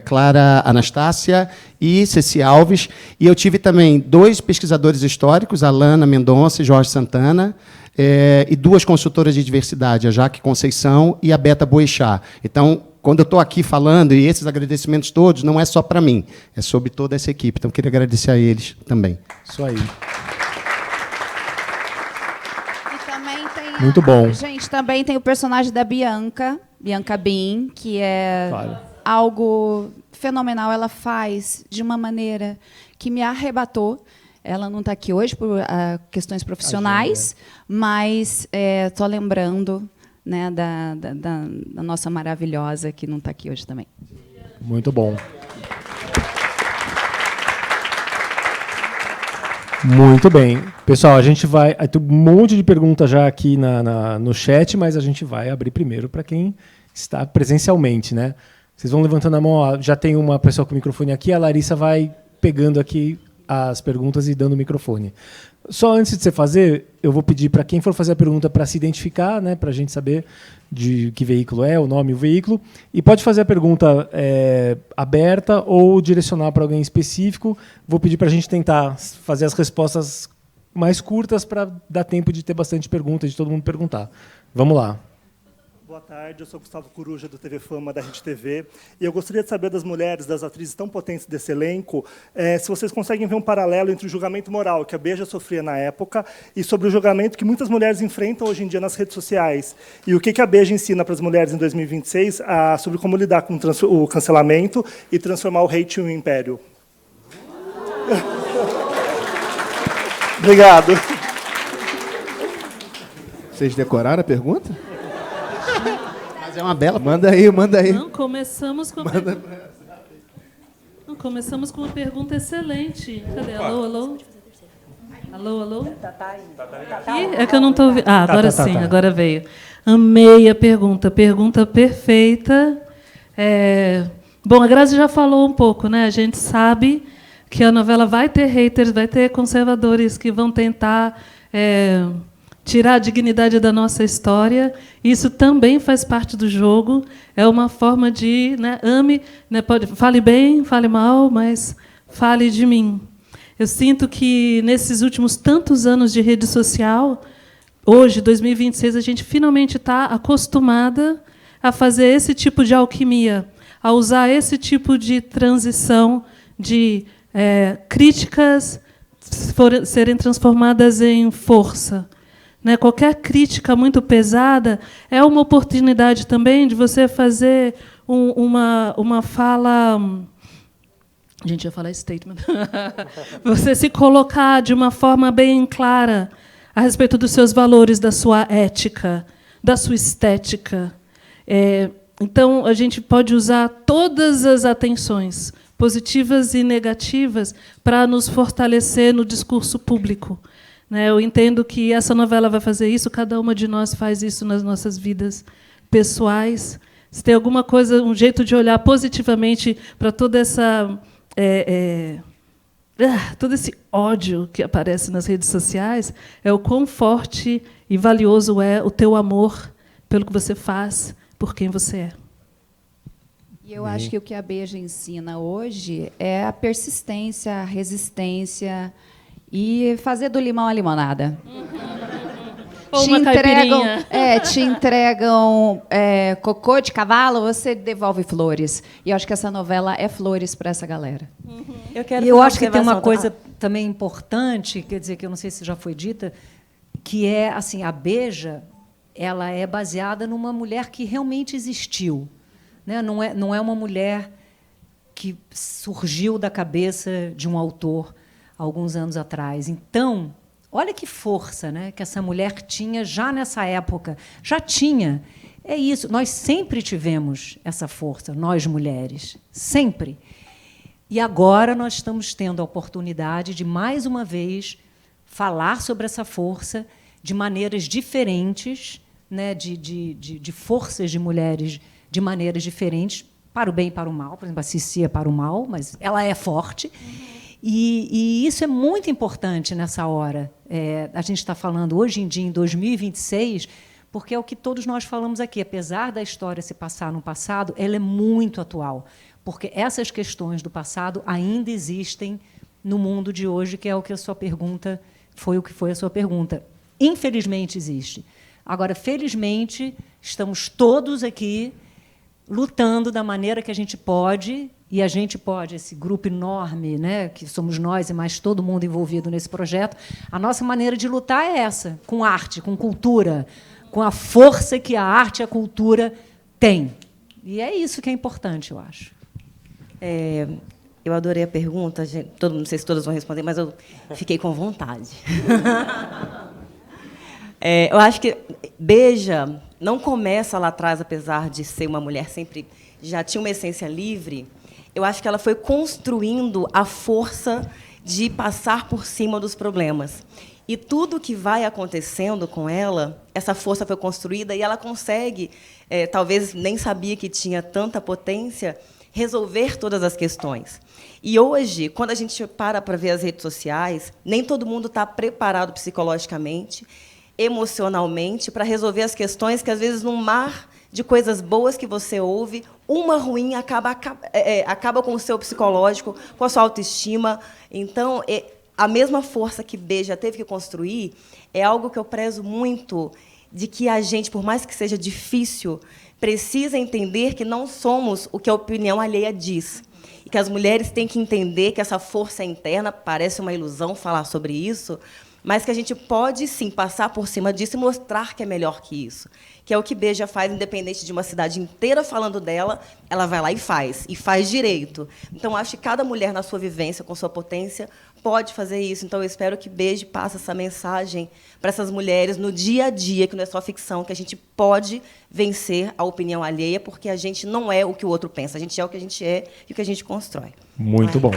Clara Anastácia e Ceci Alves. E eu tive também 2 pesquisadores históricos, Alana Mendonça e Jorge Santana, e 2 consultoras de diversidade, a Jaque Conceição e a Beta Boechat. Então, quando eu estou aqui falando, e esses agradecimentos todos, não é só para mim, é sobre toda essa equipe. Então, eu queria agradecer a eles também. Isso aí. E também tem muito bom. Gente, também tem o personagem da Bianca Bin, que é algo fenomenal. Ela faz de uma maneira que me arrebatou. Ela não está aqui hoje por questões profissionais, mas estou lembrando, né, da nossa maravilhosa que não está aqui hoje também. Muito bom. Muito bem. Pessoal, a gente vai... Tem um monte de perguntas já aqui no chat, mas a gente vai abrir primeiro para quem está presencialmente, né? Vocês vão levantando a mão. Já tem uma pessoa com o microfone aqui, a Larissa vai pegando aqui as perguntas e dando o microfone. Só antes de você fazer, eu vou pedir para quem for fazer a pergunta para se identificar, né, para a gente saber de que veículo é, o nome e o veículo. E pode fazer a pergunta aberta ou direcionar para alguém específico. Vou pedir para a gente tentar fazer as respostas mais curtas para dar tempo de ter bastante perguntas, de todo mundo perguntar. Vamos lá. Boa tarde, eu sou Gustavo Coruja, do TV Fama, da Rede TV, e eu gostaria de saber das mulheres, das atrizes tão potentes desse elenco, se vocês conseguem ver um paralelo entre o julgamento moral que a Beija sofria na época e sobre o julgamento que muitas mulheres enfrentam hoje em dia nas redes sociais. E o que a Beija ensina para as mulheres em 2026 sobre como lidar com o cancelamento e transformar o hate em um império. Obrigado. Vocês decoraram a pergunta? Mas é uma bela... Manda aí, manda aí. Não, começamos com Não, começamos com uma pergunta excelente. Cadê? Alô, alô? Alô, alô? Ih, é que eu não estou ouvindo. Ah, agora sim, agora veio. Amei a pergunta. Pergunta perfeita. Bom, a Grazi já falou um pouco, né? A gente sabe que a novela vai ter haters, vai ter conservadores que vão tentar tirar a dignidade da nossa história. Isso também faz parte do jogo. É uma forma de, né, ame, né, fale bem, fale mal, mas fale de mim. Eu sinto que, nesses últimos tantos anos de rede social, hoje, 2026, a gente finalmente está acostumada a fazer esse tipo de alquimia, a usar esse tipo de transição de críticas serem transformadas em força. Né? Qualquer crítica muito pesada é uma oportunidade também de você fazer uma fala... A gente ia falar statement. Você se colocar de uma forma bem clara a respeito dos seus valores, da sua ética, da sua estética. Então, a gente pode usar todas as atenções, positivas e negativas, para nos fortalecer no discurso público. Eu entendo que essa novela vai fazer isso, cada uma de nós faz isso nas nossas vidas pessoais. Se tem alguma coisa, um jeito de olhar positivamente para toda essa... todo esse ódio que aparece nas redes sociais, é o quão forte e valioso é o teu amor pelo que você faz, por quem você é. E eu acho que o que a Beija ensina hoje é a persistência, a resistência e fazer do limão a limonada. Ou uma caipirinha. Te entregam cocô de cavalo, você devolve flores. E eu acho que essa novela é flores para essa galera. Eu acho que tem uma coisa também importante, quer dizer, que eu não sei se já foi dita, que é assim, a Beija, ela é baseada numa mulher que realmente existiu, né? Não é uma mulher que surgiu da cabeça de um autor alguns anos atrás. Então, olha que força, né, que essa mulher tinha já nessa época. Já tinha. É isso. Nós sempre tivemos essa força, nós mulheres. Sempre. E agora nós estamos tendo a oportunidade de, mais uma vez, falar sobre essa força de maneiras diferentes, né, de forças de mulheres de maneiras diferentes, para o bem e para o mal. Por exemplo, a Cici é para o mal, mas ela é forte. E isso é muito importante nessa hora. A gente está falando, hoje em dia, em 2026, porque é o que todos nós falamos aqui. Apesar da história se passar no passado, ela é muito atual, porque essas questões do passado ainda existem no mundo de hoje, que é o que a sua pergunta foi, o que foi a sua pergunta. Infelizmente, existe. Agora, felizmente, estamos todos aqui lutando da maneira que a gente pode, e a gente pode, esse grupo enorme, né, que somos nós e mais todo mundo envolvido nesse projeto, a nossa maneira de lutar é essa, com arte, com cultura, com a força que a arte e a cultura têm. E é isso que é importante, eu acho. Eu adorei a pergunta, gente. Não sei se todas vão responder, mas eu fiquei com vontade. Eu acho que Beija não começa lá atrás, apesar de ser uma mulher sempre já tinha uma essência livre. Eu acho que ela foi construindo a força de passar por cima dos problemas. E tudo que vai acontecendo com ela, essa força foi construída e ela consegue, talvez nem sabia que tinha tanta potência, resolver todas as questões. E hoje, quando a gente para ver as redes sociais, nem todo mundo está preparado psicologicamente, emocionalmente, para resolver as questões que, às vezes, num mar de coisas boas que você ouve, uma ruim acaba com o seu psicológico, com a sua autoestima. Então, a mesma força que Beija teve que construir é algo que eu prezo muito, de que a gente, por mais que seja difícil, precisa entender que não somos o que a opinião alheia diz. E que as mulheres têm que entender que essa força interna, parece uma ilusão falar sobre isso, mas que a gente pode, sim, passar por cima disso e mostrar que é melhor que isso. Que é o que Beija faz, independente de uma cidade inteira falando dela, ela vai lá e faz direito. Então, acho que cada mulher, na sua vivência, com sua potência, pode fazer isso. Então, eu espero que Beija passe essa mensagem para essas mulheres no dia a dia, que não é só ficção, que a gente pode vencer a opinião alheia, porque a gente não é o que o outro pensa, a gente é o que a gente é e o que a gente constrói. Muito bom.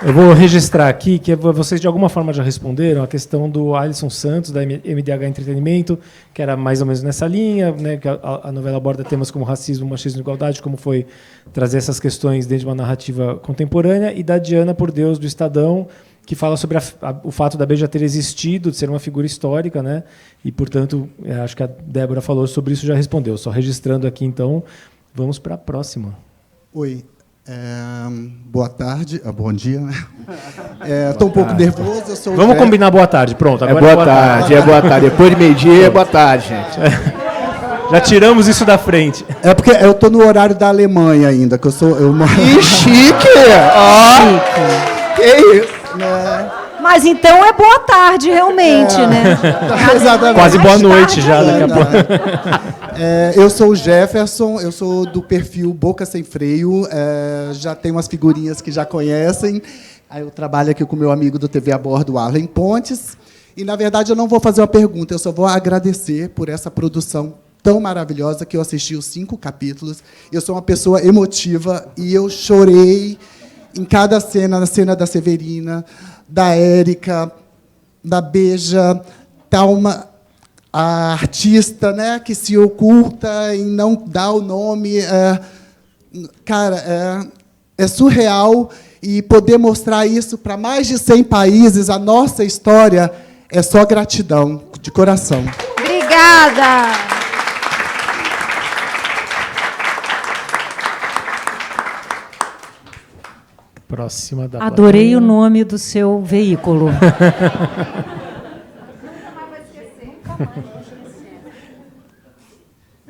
Eu vou registrar aqui que vocês, de alguma forma, já responderam a questão do Alisson Santos, da MDH Entretenimento, que era mais ou menos nessa linha, né, que a novela aborda temas como racismo, machismo e igualdade, como foi trazer essas questões dentro de uma narrativa contemporânea, e da Diana Por Deus, do Estadão, que fala sobre o fato da Beija ter existido, de ser uma figura histórica, né, e, portanto, acho que a Débora falou sobre isso, já respondeu. Só registrando aqui, então, vamos para a próxima. Oi. Boa tarde, bom dia, né? Estou um pouco nervoso. Eu sou Vamos combinar boa tarde, pronto. Agora boa tarde, é boa tarde. Depois de meio-dia é boa tarde, gente. Já tiramos isso da frente. É porque eu estou no horário da Alemanha ainda, que eu sou. Que chique! Ó! Que isso? Né? Mas então é boa tarde, realmente, né? Exatamente. Quase boa noite já, daqui a pouco. Eu sou o Jefferson, eu sou do perfil Boca Sem Freio, já tenho umas figurinhas que já conhecem. Aí eu trabalho aqui com o meu amigo do TV a Bordo, Arlen Pontes. E, na verdade, eu não vou fazer uma pergunta, eu só vou agradecer por essa produção tão maravilhosa que eu assisti os 5 capítulos. Eu sou uma pessoa emotiva e eu chorei em cada cena, na cena da Severina, da Érica, da Beija, Thalma, a artista, né, que se oculta em não dar o nome. Cara, é surreal, e poder mostrar isso para mais de 100 países, a nossa história, é só gratidão, de coração. Obrigada! Próxima da Adorei plateia. o nome do seu veículo.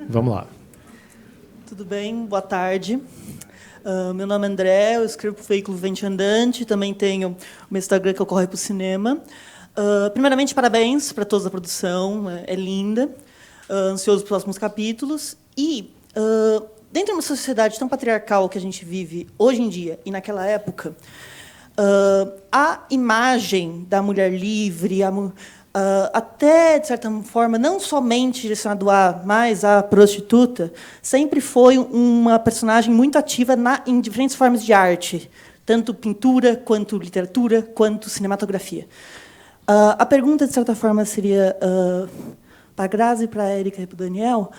Vamos lá. Tudo bem? Boa tarde. Meu nome é André, eu escrevo para o veículo Vente Andante, também tenho o meu Instagram, que é o Corre para o Cinema. Primeiramente, parabéns para toda a produção, é linda. Ansioso para os próximos capítulos. E, dentro de uma sociedade tão patriarcal que a gente vive hoje em dia e naquela época, a imagem da mulher livre, até, de certa forma, não somente direcionado mais à prostituta, sempre foi uma personagem muito ativa em diferentes formas de arte, tanto pintura, quanto literatura, quanto cinematografia. A pergunta, de certa forma, seria para a Grazi, para a Érica e para o Daniel,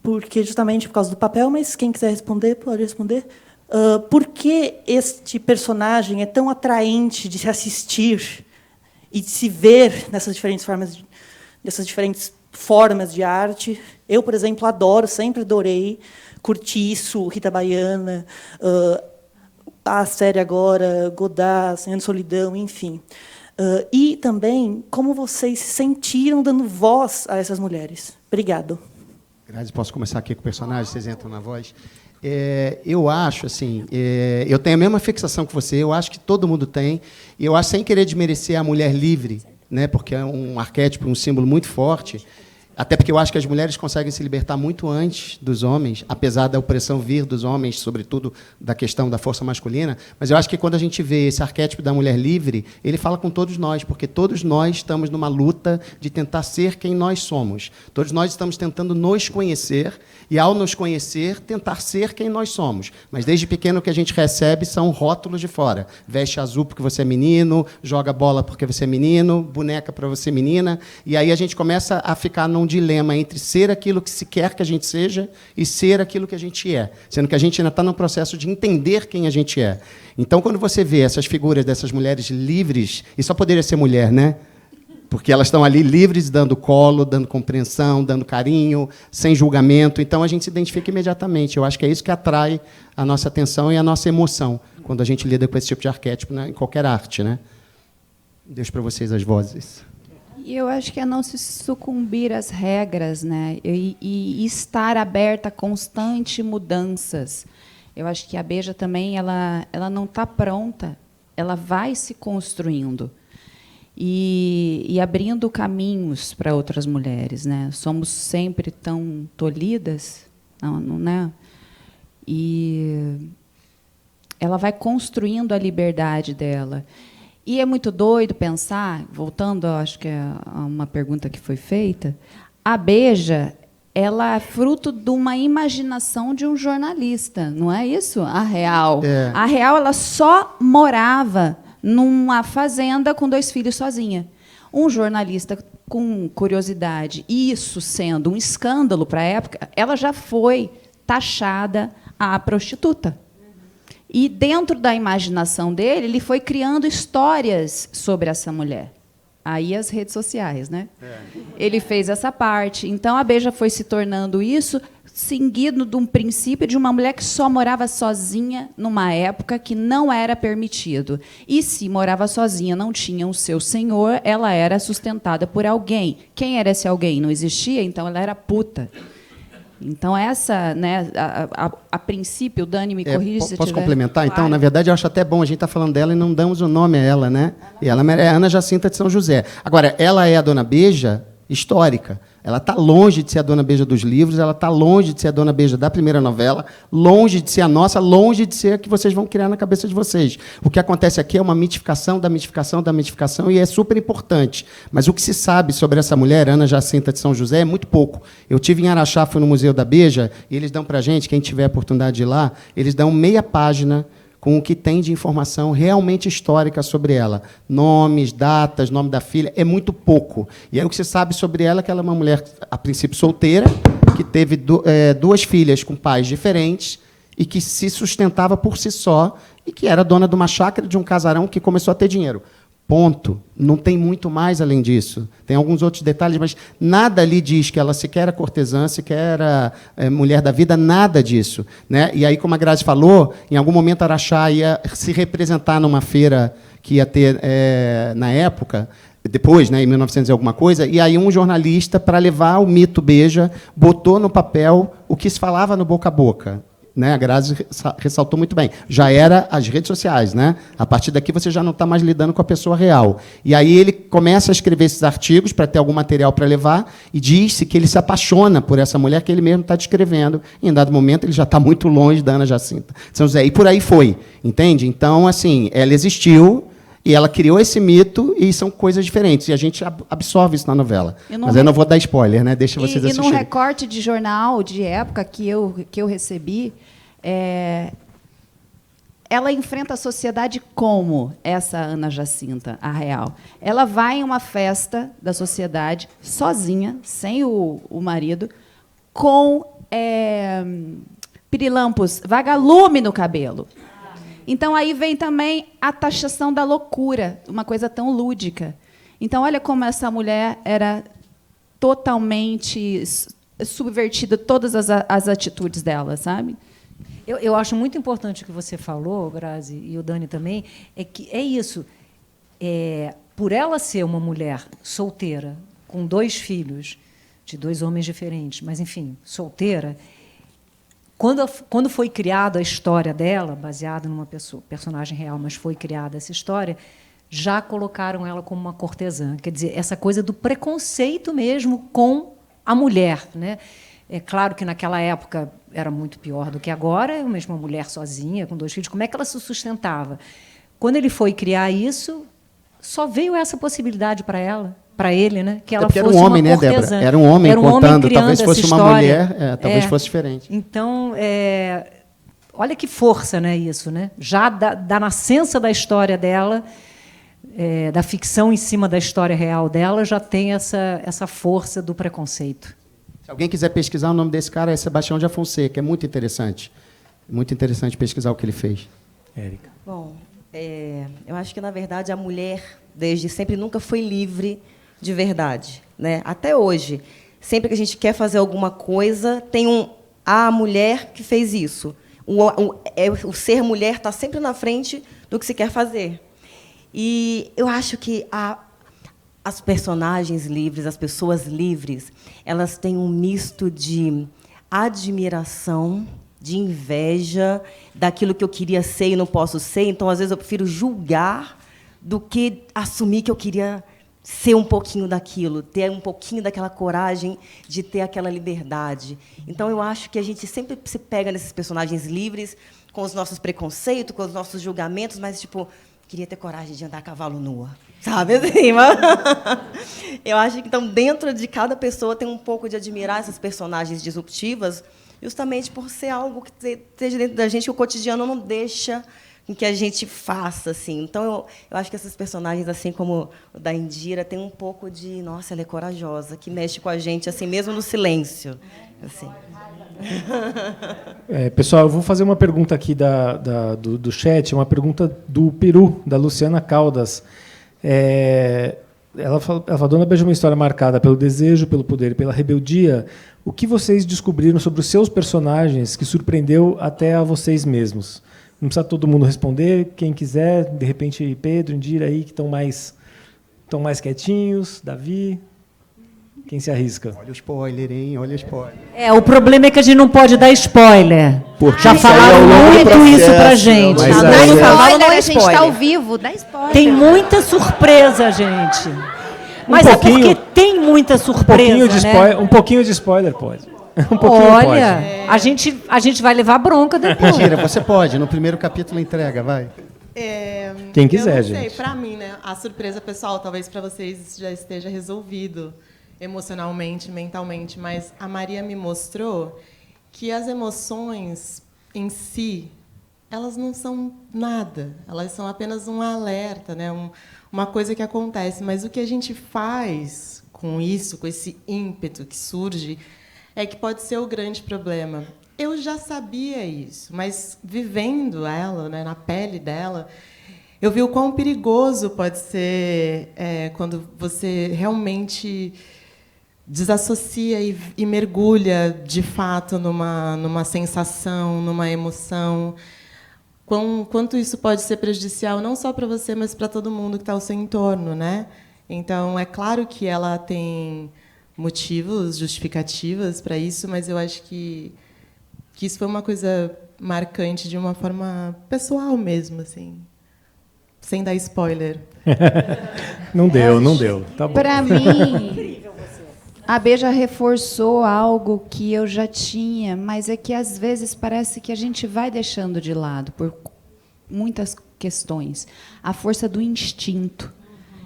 porque justamente por causa do papel, mas quem quiser responder, pode responder. Por que este personagem é tão atraente de se assistir e de se ver nessas diferentes formas de arte? Eu, por exemplo, adoro, sempre adorei, Curtiço, Rita Baiana, a série agora, Godard, Senhor Solidão, enfim. E também como vocês se sentiram dando voz a essas mulheres. Obrigado. Grazi, posso começar aqui com o personagem? Vocês entram na voz. Eu acho, assim, eu tenho a mesma fixação que você, eu acho que todo mundo tem, e eu acho, sem querer desmerecer a mulher livre, né, porque é um arquétipo, um símbolo muito forte, até porque eu acho que as mulheres conseguem se libertar muito antes dos homens, apesar da opressão vir dos homens, sobretudo da questão da força masculina, mas eu acho que quando a gente vê esse arquétipo da mulher livre, ele fala com todos nós, porque todos nós estamos numa luta de tentar ser quem nós somos. Todos nós estamos tentando nos conhecer, e, ao nos conhecer, tentar ser quem nós somos. Mas, desde pequeno, o que a gente recebe são rótulos de fora. Veste azul porque você é menino, joga bola porque você é menino, boneca para você é menina, e aí a gente começa a ficar num dilema entre ser aquilo que se quer que a gente seja e ser aquilo que a gente é, sendo que a gente ainda está no processo de entender quem a gente é. Então, quando você vê essas figuras dessas mulheres livres, e só poderia ser mulher, né? Porque elas estão ali livres, dando colo, dando compreensão, dando carinho, sem julgamento. Então, a gente se identifica imediatamente. Eu acho que é isso que atrai a nossa atenção e a nossa emoção quando a gente lida com esse tipo de arquétipo, né, em qualquer arte, né? Deixo para vocês as vozes. Eu acho que é não se sucumbir às regras, né? E estar aberta a constantes mudanças. Eu acho que a Beja também ela não está pronta, ela vai se construindo e abrindo caminhos para outras mulheres, né? Somos sempre tão tolhidas, não, né? E ela vai construindo a liberdade dela. E é muito doido pensar, voltando, acho que a uma pergunta que foi feita, a Beja, ela é fruto de uma imaginação de um jornalista, não é isso? A Real. É. A Real, ela só morava numa fazenda com 2 filhos sozinha. Um jornalista com curiosidade, isso sendo um escândalo para a época, ela já foi taxada a prostituta. E, dentro da imaginação dele, ele foi criando histórias sobre essa mulher. Aí as redes sociais, né? Ele fez essa parte. Então, a Beja foi se tornando isso, seguindo de um princípio de uma mulher que só morava sozinha numa época que não era permitido. E, se morava sozinha, não tinha o seu senhor, ela era sustentada por alguém. Quem era esse alguém? Não existia, então ela era puta. Então, essa, né, a princípio, o Dani me corrige se Posso tiver. complementar? Claro. Então, na verdade, eu acho até bom a gente estar falando dela e não damos o nome a ela, né? E ela é Ana Jacinta de São José. Agora, ela é a Dona Beja histórica. Ela está longe de ser a Dona Beja dos livros, ela está longe de ser a Dona Beja da primeira novela, longe de ser a nossa, longe de ser a que vocês vão criar na cabeça de vocês. O que acontece aqui é uma mitificação da mitificação da mitificação, e é super importante. Mas o que se sabe sobre essa mulher, Ana Jacinta de São José, é muito pouco. Eu tive em Araxá, fui no Museu da Beja, e eles dão para a gente, quem tiver a oportunidade de ir lá, eles dão meia página com o que tem de informação realmente histórica sobre ela. Nomes, datas, nome da filha, é muito pouco. E aí o que se sabe sobre ela é que ela é uma mulher, a princípio, solteira, que teve 2 filhas com pais diferentes e que se sustentava por si só e que era dona de uma chácara, de um casarão que começou a ter dinheiro. Ponto. Não tem muito mais além disso. Tem alguns outros detalhes, mas nada ali diz que ela sequer era cortesã, sequer era mulher da vida, nada disso, né? E aí, como a Grazi falou, em algum momento Araxá ia se representar numa feira que ia ter na época, depois, né, em 1900 e alguma coisa, e aí um jornalista, para levar o mito Beja, botou no papel o que se falava no boca a boca. Né, a Grazi ressaltou muito bem. Já era as redes sociais, né? A partir daqui você já não está mais lidando com a pessoa real. E aí ele começa a escrever esses artigos para ter algum material para levar e diz-se que ele se apaixona por essa mulher que ele mesmo está descrevendo. E, em dado momento, ele já está muito longe da Ana Jacinta de São José. E por aí foi, entende? Então, assim, ela existiu e ela criou esse mito e são coisas diferentes. E a gente absorve isso na novela. Mas eu não vou dar spoiler, né? Deixa vocês assistirem. E num recorte de jornal, de época, que eu recebi, ela enfrenta a sociedade como essa Ana Jacinta, a Real. Ela vai em uma festa da sociedade, sozinha, sem o marido, com pirilampos, vagalume no cabelo. Então, aí vem também a taxação da loucura, uma coisa tão lúdica. Então, olha como essa mulher era totalmente subvertida, todas as atitudes dela, sabe? Eu acho muito importante o que você falou, Grazi, e o Dani também, é que é isso. Por ela ser uma mulher solteira, com 2 filhos, de 2 homens diferentes, mas, enfim, solteira, quando foi criada a história dela, baseada numa personagem real, mas foi criada essa história, já colocaram ela como uma cortesã. Quer dizer, essa coisa do preconceito mesmo com a mulher, né? É claro que naquela época era muito pior do que agora, mesmo uma mulher sozinha, com 2 filhos, como é que ela se sustentava? Quando ele foi criar isso, só veio essa possibilidade para ela, para ele, né? Que ela fosse era um homem, uma né, cortesã. Débora? Era um homem contando, talvez fosse uma história. mulher, talvez fosse diferente. Então, olha que força, né, isso, né? Já da nascença da história dela, da ficção em cima da história real dela, já tem essa força do preconceito. Se alguém quiser pesquisar, o nome desse cara é Sebastião de Afonseca, que é muito interessante. Muito interessante pesquisar o que ele fez. Érica. Bom, eu acho que, na verdade, a mulher, desde sempre, nunca foi livre de verdade, né? Até hoje. Sempre que a gente quer fazer alguma coisa, tem a mulher que fez isso. O ser mulher está sempre na frente do que se quer fazer. E eu acho que as personagens livres, as pessoas livres, elas têm um misto de admiração, de inveja daquilo que eu queria ser e não posso ser. Então, às vezes, eu prefiro julgar do que assumir que eu queria ser um pouquinho daquilo, ter um pouquinho daquela coragem de ter aquela liberdade. Então, eu acho que a gente sempre se pega nesses personagens livres, com os nossos preconceitos, com os nossos julgamentos, mas, tipo, queria ter coragem de andar a cavalo nua, sabe? Assim, mas... Eu acho que, então, dentro de cada pessoa tem um pouco de admirar essas personagens disruptivas, justamente por ser algo que esteja dentro da gente, que o cotidiano não deixa que a gente faça, assim. Então, eu acho que esses personagens, assim como o da Indira, tem um pouco de, nossa, ela é corajosa, que mexe com a gente, assim, mesmo no silêncio. Assim. Pessoal, eu vou fazer uma pergunta aqui do chat, uma pergunta do Peru, da Luciana Caldas. Ela falou, Dona Beija, uma história marcada pelo desejo, pelo poder e pela rebeldia. O que vocês descobriram sobre os seus personagens que surpreendeu até a vocês mesmos? Não precisa todo mundo responder. Quem quiser, de repente, Pedro, Indira, aí, que estão mais quietinhos. Davi, quem se arrisca? Olha o spoiler, hein? Olha o spoiler. O problema é que a gente não pode dar spoiler. Já falaram muito isso pra gente. Spoiler, a gente está ao vivo, dá spoiler. Tem muita surpresa, gente. Mas é porque tem muita surpresa, um pouquinho de spoiler pode. Olha, a gente vai levar bronca depois. Mentira, você pode. No primeiro capítulo entrega, vai. Quem quiser, eu não sei, gente. para mim, né, a surpresa pessoal, talvez para vocês já esteja resolvido emocionalmente, mentalmente, mas a Maria me mostrou que as emoções em si, elas não são nada. Elas são apenas um alerta, né, uma coisa que acontece. Mas o que a gente faz com isso, com esse ímpeto que surge, é que pode ser o grande problema. Eu já sabia isso, mas vivendo ela, né, na pele dela, eu vi o quão perigoso pode ser quando você realmente desassocia e mergulha, de fato, numa sensação, numa emoção. Quanto isso pode ser prejudicial, não só para você, mas para todo mundo que está ao seu entorno, né? Então, é claro que ela tem motivos, justificativas para isso, mas eu acho que isso foi uma coisa marcante de uma forma pessoal mesmo, assim, sem dar spoiler. Não deu. Tá bom. Para mim, a Beija reforçou algo que eu já tinha, mas é que às vezes parece que a gente vai deixando de lado por muitas questões. A força do instinto.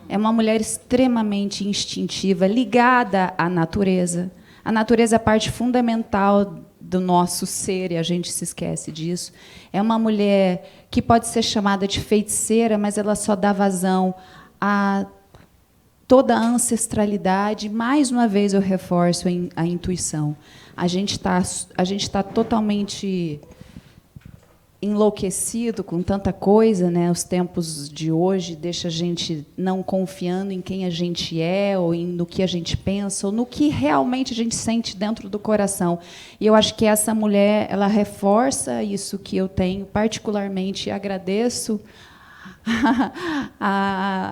É uma mulher extremamente instintiva, ligada à natureza. A natureza é a parte fundamental do nosso ser, e a gente se esquece disso. É uma mulher que pode ser chamada de feiticeira, mas ela só dá vazão a toda a ancestralidade. Mais uma vez, eu reforço a intuição. A gente tá totalmente enlouquecido com tanta coisa, né? Os tempos de hoje deixa a gente não confiando em quem a gente é, ou no que a gente pensa, ou no que realmente a gente sente dentro do coração. E eu acho que essa mulher, ela reforça isso que eu tenho particularmente, e agradeço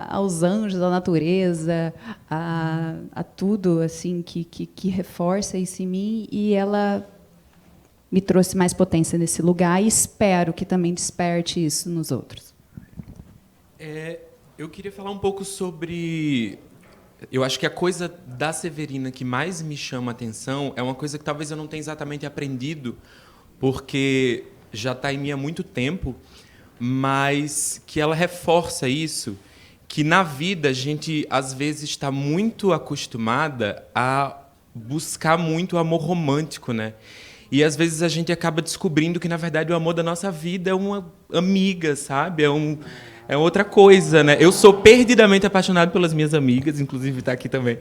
aos anjos, à natureza, a tudo assim que reforça isso em mim, e ela me trouxe mais potência nesse lugar, e espero que também desperte isso nos outros. Eu queria falar um pouco sobre... Eu acho que a coisa da Severina que mais me chama a atenção é uma coisa que talvez eu não tenha exatamente aprendido, porque já está em mim há muito tempo, mas que ela reforça isso, que na vida a gente, às vezes, está muito acostumada a buscar muito o amor romântico, né? E, às vezes, a gente acaba descobrindo que, na verdade, o amor da nossa vida é uma amiga, sabe? É outra coisa, né? Eu sou perdidamente apaixonado pelas minhas amigas, inclusive está aqui também.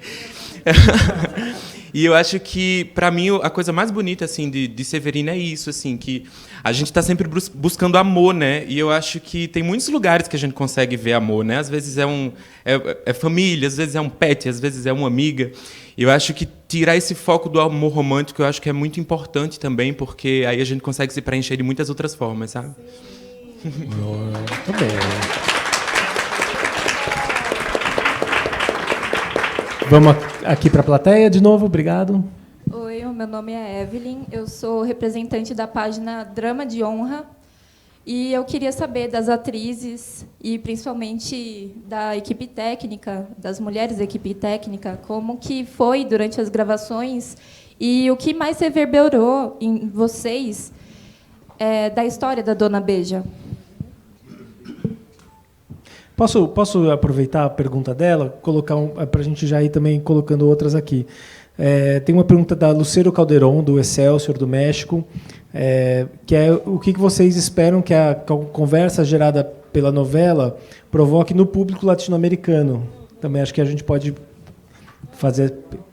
E eu acho que, para mim, a coisa mais bonita assim, de Severina é isso, assim, que a gente está sempre buscando amor, né? E eu acho que tem muitos lugares que a gente consegue ver amor, né? Às vezes é família, às vezes é um pet, às vezes é uma amiga. E eu acho que tirar esse foco do amor romântico, eu acho que é muito importante também, porque aí a gente consegue se preencher de muitas outras formas, sabe? Muito bem. Vamos aqui para a plateia de novo, obrigado. Oi, o meu nome é Evelyn, eu sou representante da página Drama de Honra e eu queria saber das atrizes e principalmente da equipe técnica, das mulheres da equipe técnica, como que foi durante as gravações e o que mais reverberou em vocês da história da Dona Beija. Posso aproveitar a pergunta dela, colocar para a gente já ir também colocando outras aqui. Tem uma pergunta da Lucero Calderon, do Excelsior, do México, que é o que vocês esperam que a conversa gerada pela novela provoque no público latino-americano. Também acho que a gente pode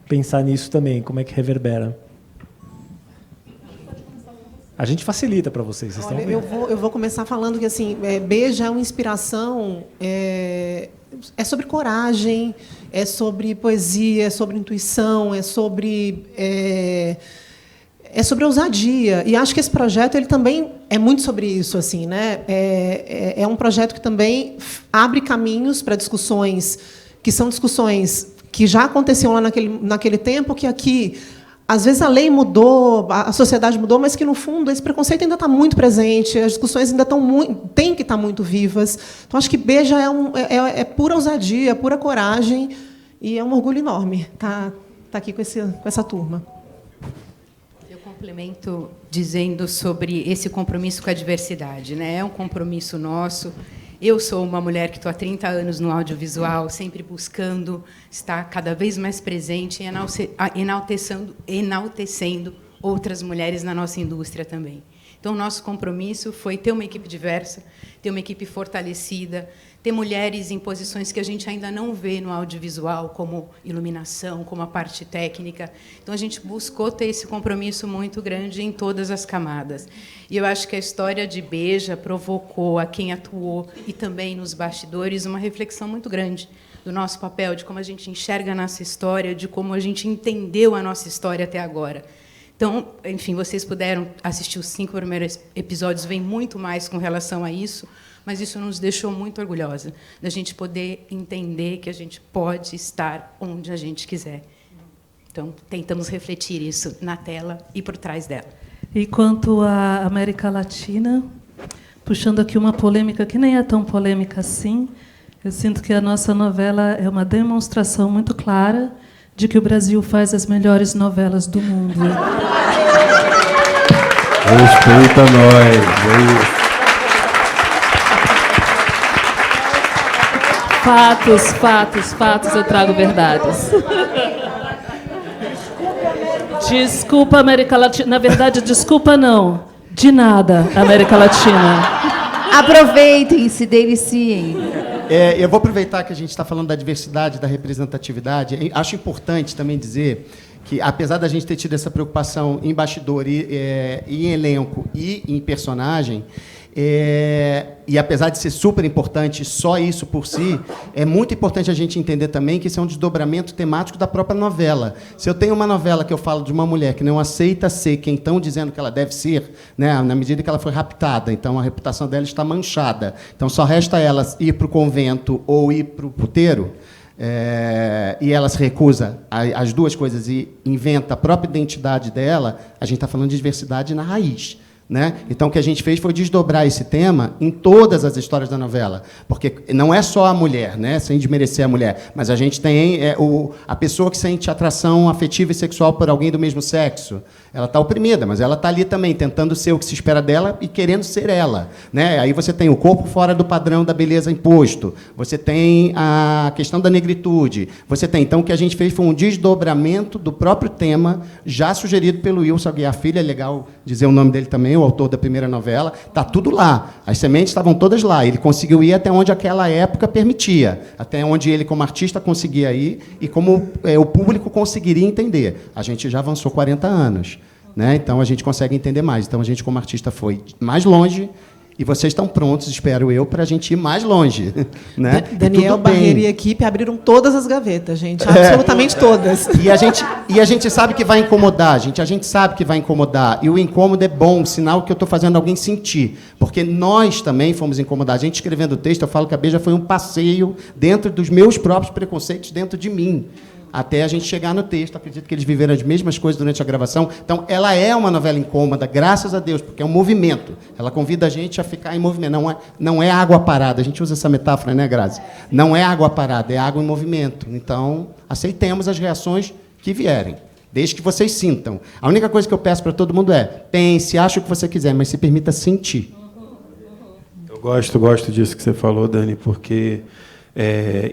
pensar nisso também, como é que reverbera. A gente facilita para vocês. Olha, eu vou começar falando que assim, Beija é uma inspiração, é sobre coragem, é sobre poesia, é sobre intuição, é sobre ousadia. E acho que esse projeto ele também é muito sobre isso, assim, né? É um projeto que também abre caminhos para discussões que são discussões que já aconteciam lá naquele tempo, que aqui às vezes a lei mudou, a sociedade mudou, mas que, no fundo, esse preconceito ainda está muito presente, as discussões ainda têm que estar muito vivas. Então, acho que Beija é pura ousadia, pura coragem, e é um orgulho enorme estar aqui com essa turma. Eu complemento dizendo sobre esse compromisso com a diversidade, né? É um compromisso nosso. Eu sou uma mulher que estou há 30 anos no audiovisual, sempre buscando estar cada vez mais presente e enaltecendo outras mulheres na nossa indústria também. Então, o nosso compromisso foi ter uma equipe diversa, ter uma equipe fortalecida, ter mulheres em posições que a gente ainda não vê no audiovisual, como iluminação, como a parte técnica. Então, a gente buscou ter esse compromisso muito grande em todas as camadas. E eu acho que a história de Beija provocou a quem atuou e também nos bastidores uma reflexão muito grande do nosso papel, de como a gente enxerga a nossa história, de como a gente entendeu a nossa história até agora. Então, enfim, vocês puderam assistir os 5 primeiros episódios, vem muito mais com relação a isso, mas isso nos deixou muito orgulhosa da gente poder entender que a gente pode estar onde a gente quiser. Então, tentamos refletir isso na tela e por trás dela. E quanto à América Latina, puxando aqui uma polêmica que nem é tão polêmica assim, eu sinto que a nossa novela é uma demonstração muito clara de que o Brasil faz as melhores novelas do mundo. Respeita nós. Fatos, eu trago verdades. Desculpa, América Latina. Na verdade, desculpa não. De nada, América Latina. Aproveitem, se deliciem. Eu vou aproveitar que a gente está falando da diversidade, da representatividade. Acho importante também dizer que, apesar da gente ter tido essa preocupação em bastidor, em elenco e em personagem, e apesar de ser super importante só isso por si, é muito importante a gente entender também que isso é um desdobramento temático da própria novela. Se eu tenho uma novela que eu falo de uma mulher que não aceita ser quem estão dizendo que ela deve ser, né, na medida que ela foi raptada, então a reputação dela está manchada, então só resta ela ir para o convento ou ir para o puteiro, e ela se recusa as duas coisas e inventa a própria identidade dela, a gente está falando de diversidade na raiz. Né? Então, o que a gente fez foi desdobrar esse tema em todas as histórias da novela, porque não é só a mulher, né? Sem desmerecer a mulher, mas a gente tem a pessoa que sente atração afetiva e sexual por alguém do mesmo sexo. Ela está oprimida, mas ela está ali também, tentando ser o que se espera dela e querendo ser ela. Né? Aí você tem o corpo fora do padrão da beleza imposto, você tem a questão da negritude, você tem... Então, o que a gente fez foi um desdobramento do próprio tema, já sugerido pelo Wilson Aguiar Filho, é legal dizer o nome dele também, o autor da primeira novela, está tudo lá. As sementes estavam todas lá. Ele conseguiu ir até onde aquela época permitia, até onde ele, como artista, conseguia ir e como o público conseguiria entender. A gente já avançou 40 anos. Né? Então, a gente consegue entender mais. Então, a gente, como artista, foi mais longe e vocês estão prontos, espero eu, para a gente ir mais longe. Né? Daniel Barreira e a equipe abriram todas as gavetas, gente. Absolutamente todas. E a gente sabe que vai incomodar, gente. A gente sabe que vai incomodar. E o incômodo é bom, sinal que eu estou fazendo alguém sentir. Porque nós também fomos incomodados. A gente escrevendo o texto, eu falo que a Beija foi um passeio dentro dos meus próprios preconceitos, dentro de mim. até a gente chegar no texto. Acredito que eles viveram as mesmas coisas durante a gravação. Então, ela é uma novela incômoda, graças a Deus, porque é um movimento. Ela convida a gente a ficar em movimento. Não é água parada. A gente usa essa metáfora, né, Grazi? Não é água parada, é água em movimento. Então, aceitemos as reações que vierem, desde que vocês sintam. A única coisa que eu peço para todo mundo é: pense, ache o que você quiser, mas se permita sentir. Eu gosto disso que você falou, Dani, porque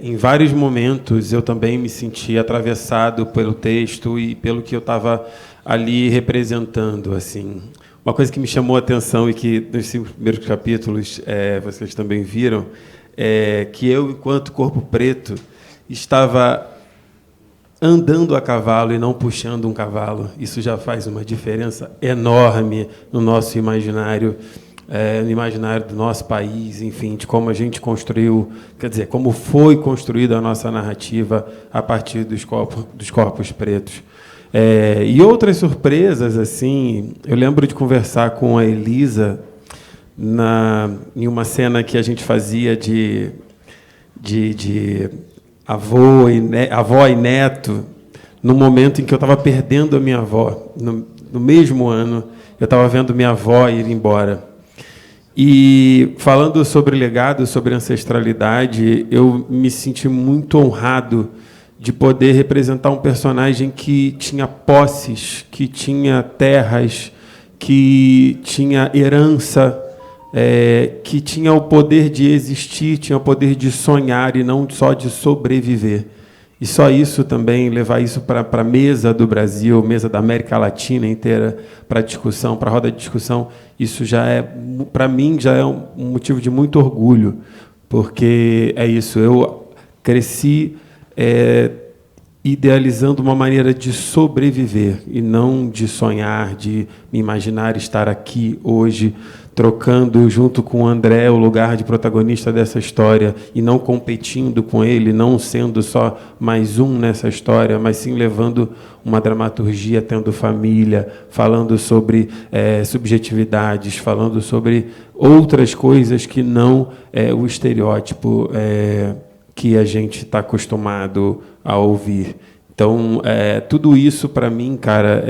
em vários momentos eu também me senti atravessado pelo texto e pelo que eu estava ali representando. Assim, uma coisa que me chamou a atenção e que nos 5 primeiros capítulos vocês também viram é que eu, enquanto corpo preto, estava andando a cavalo e não puxando um cavalo. Isso já faz uma diferença enorme no nosso imaginário, no imaginário do nosso país, enfim, de como a gente construiu, quer dizer, como foi construída a nossa narrativa a partir dos corpos pretos. E outras surpresas, assim, eu lembro de conversar com a Elisa em uma cena que a gente fazia de avó e neto, no momento em que eu estava perdendo a minha avó. No mesmo ano, eu estava vendo minha avó ir embora. E, falando sobre legado, sobre ancestralidade, eu me senti muito honrado de poder representar um personagem que tinha posses, que tinha terras, que tinha herança, que tinha o poder de existir, tinha o poder de sonhar e não só de sobreviver. E só isso também, levar isso para a mesa do Brasil, mesa da América Latina inteira, para discussão, para a roda de discussão, isso já para mim, já é um motivo de muito orgulho, porque é isso, eu cresci idealizando uma maneira de sobreviver e não de sonhar, de me imaginar estar aqui hoje, trocando junto com o André o lugar de protagonista dessa história e não competindo com ele, não sendo só mais um nessa história, mas sim levando uma dramaturgia, tendo família, falando sobre subjetividades, falando sobre outras coisas que não o estereótipo que a gente está acostumado a ouvir. Então, tudo isso, para mim, cara,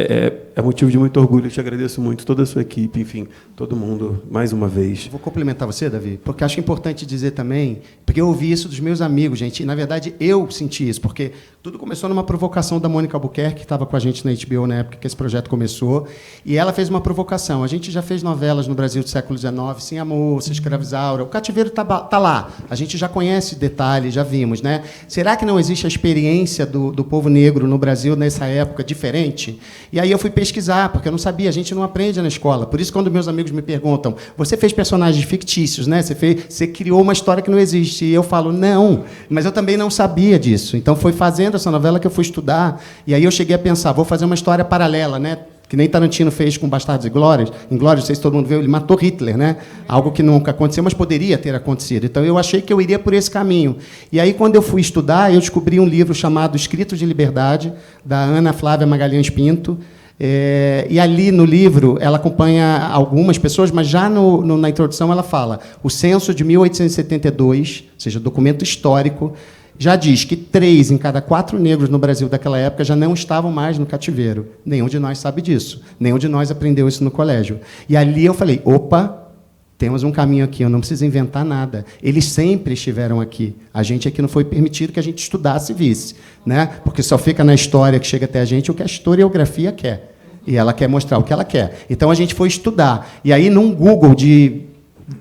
é motivo de muito orgulho. Eu te agradeço muito, toda a sua equipe, enfim, todo mundo, mais uma vez. Vou complementar você, Davi, porque acho importante dizer também, porque eu ouvi isso dos meus amigos, gente, e, na verdade, eu senti isso, porque tudo começou numa provocação da Mônica Albuquerque, que estava com a gente na HBO na época que esse projeto começou, e ela fez uma provocação. A gente já fez novelas no Brasil do século XIX, Sem Amor, Se Escravizaura, O Cativeiro tá lá, a gente já conhece detalhes, já vimos, né? Será que não existe a experiência do povo negro no Brasil nessa época diferente? E aí eu fui pesquisar, porque eu não sabia, a gente não aprende na escola. Por isso, quando meus amigos me perguntam, você fez personagens fictícios, né? Você criou uma história que não existe. E eu falo, não, mas eu também não sabia disso. Então, foi fazendo essa novela que eu fui estudar, e aí eu cheguei a pensar, vou fazer uma história paralela, né? Que nem Tarantino fez com Bastardos e Glórias. Em Glórias, não sei se todo mundo viu, ele matou Hitler, né? Algo que nunca aconteceu, mas poderia ter acontecido. Então, eu achei que eu iria por esse caminho. E aí, quando eu fui estudar, eu descobri um livro chamado Escritos de Liberdade, da Ana Flávia Magalhães Pinto. E ali, no livro, ela acompanha algumas pessoas, mas já na introdução ela fala: o censo de 1872, ou seja, documento histórico, já diz que 3 em cada 4 negros no Brasil daquela época já não estavam mais no cativeiro. Nenhum de nós sabe disso. Nenhum de nós aprendeu isso no colégio. E ali eu falei, opa, temos um caminho aqui, eu não preciso inventar nada. Eles sempre estiveram aqui. A gente aqui não foi permitido que a gente estudasse e visse, né? Porque só fica na história que chega até a gente o que a historiografia quer. E ela quer mostrar o que ela quer. Então, a gente foi estudar. E aí, num Google de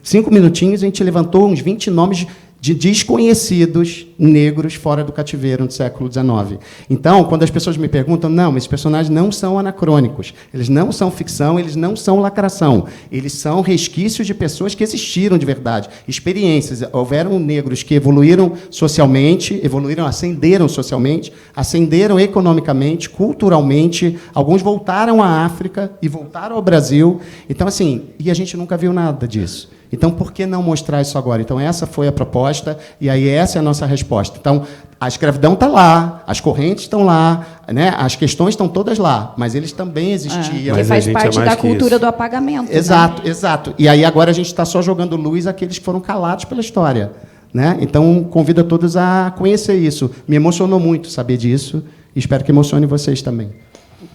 5 minutinhos, a gente levantou uns 20 nomes de desconhecidos negros fora do cativeiro no século XIX. Então, quando as pessoas me perguntam, não, mas esses personagens não são anacrônicos, eles não são ficção, eles não são lacração, eles são resquícios de pessoas que existiram de verdade, experiências. Houveram negros que evoluíram socialmente, ascenderam socialmente, ascenderam economicamente, culturalmente, alguns voltaram à África e voltaram ao Brasil. Então, assim, e a gente nunca viu nada disso. Então, por que não mostrar isso agora? Então, essa foi a proposta, e aí essa é a nossa resposta. Então, a escravidão está lá, as correntes estão lá, né? As questões estão todas lá, mas eles também existiam. Que faz parte da cultura do apagamento. Exato, né? Exato. E aí agora a gente está só jogando luz àqueles que foram calados pela história, né? Então, convido a todos a conhecer isso. Me emocionou muito saber disso, E espero que emocione vocês também.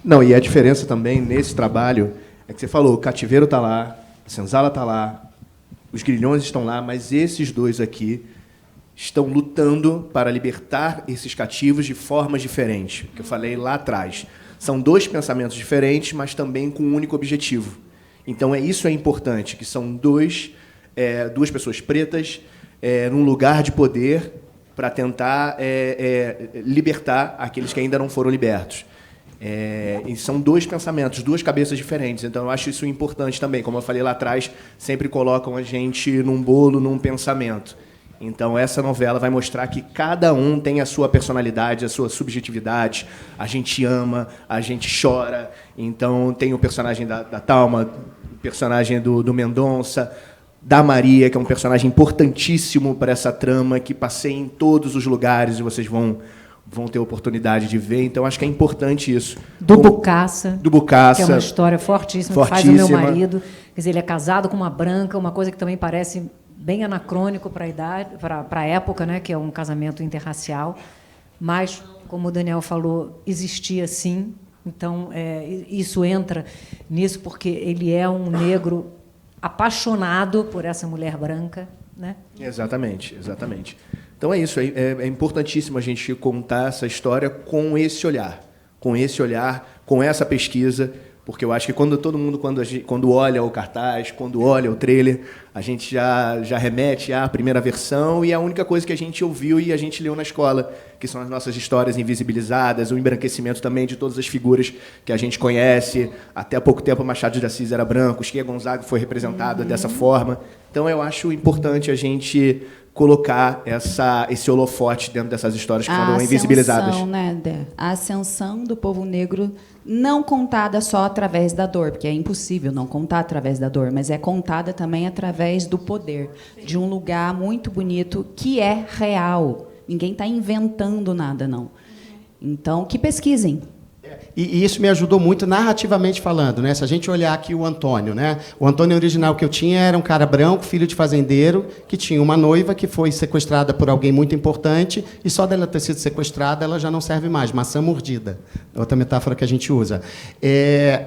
Não, e a diferença também nesse trabalho é que você falou, o cativeiro está lá, a senzala está lá, os grilhões estão lá, mas esses dois aqui estão lutando para libertar esses cativos de formas diferentes, que eu falei lá atrás. São dois pensamentos diferentes, mas também com um único objetivo. Então, isso é importante, que são duas pessoas pretas num lugar de poder para tentar libertar aqueles que ainda não foram libertos. E são dois pensamentos, duas cabeças diferentes. Então, eu acho isso importante também. Como eu falei lá atrás, sempre colocam a gente num bolo, num pensamento. Então, essa novela vai mostrar que cada um tem a sua personalidade, a sua subjetividade. A gente ama, a gente chora. Então, tem o personagem da Thalma, o personagem do Mendonça, da Maria, que é um personagem importantíssimo para essa trama, que passeia em todos os lugares e vocês vão ter oportunidade de ver. Então, acho que é importante isso. Do Bucaça. Do Bucaça. Que é uma história fortíssima, que faz o meu marido. Quer dizer, ele é casado com uma branca, uma coisa que também parece bem anacrônico para a idade, para a época, né, que é um casamento interracial, mas, como o Daniel falou, existia sim. Então, isso entra nisso porque ele é um negro apaixonado por essa mulher branca, né? Exatamente, exatamente. Então é isso, é importantíssimo a gente contar essa história com esse olhar, com essa pesquisa, porque eu acho que quando olha o cartaz, quando olha o trailer, a gente já remete à primeira versão e a única coisa que a gente ouviu e a gente leu na escola, que são as nossas histórias invisibilizadas, o embranquecimento também de todas as figuras que a gente conhece. Até há pouco tempo, Machado de Assis era branco, Chiquinha Gonzaga foi representada dessa forma. Então, eu acho importante a gente colocar esse holofote dentro dessas histórias que foram invisibilizadas. Né, a ascensão do povo negro não contada só através da dor, porque é impossível não contar através da dor, mas é contada também através do poder, de um lugar muito bonito que é real. Ninguém está inventando nada, não. Então, que pesquisem. E isso me ajudou muito narrativamente falando, né? Se a gente olhar aqui o Antônio, né? O Antônio original que eu tinha era um cara branco, filho de fazendeiro, que tinha uma noiva que foi sequestrada por alguém muito importante e só dela ter sido sequestrada ela já não serve mais, maçã mordida. Outra metáfora que a gente usa.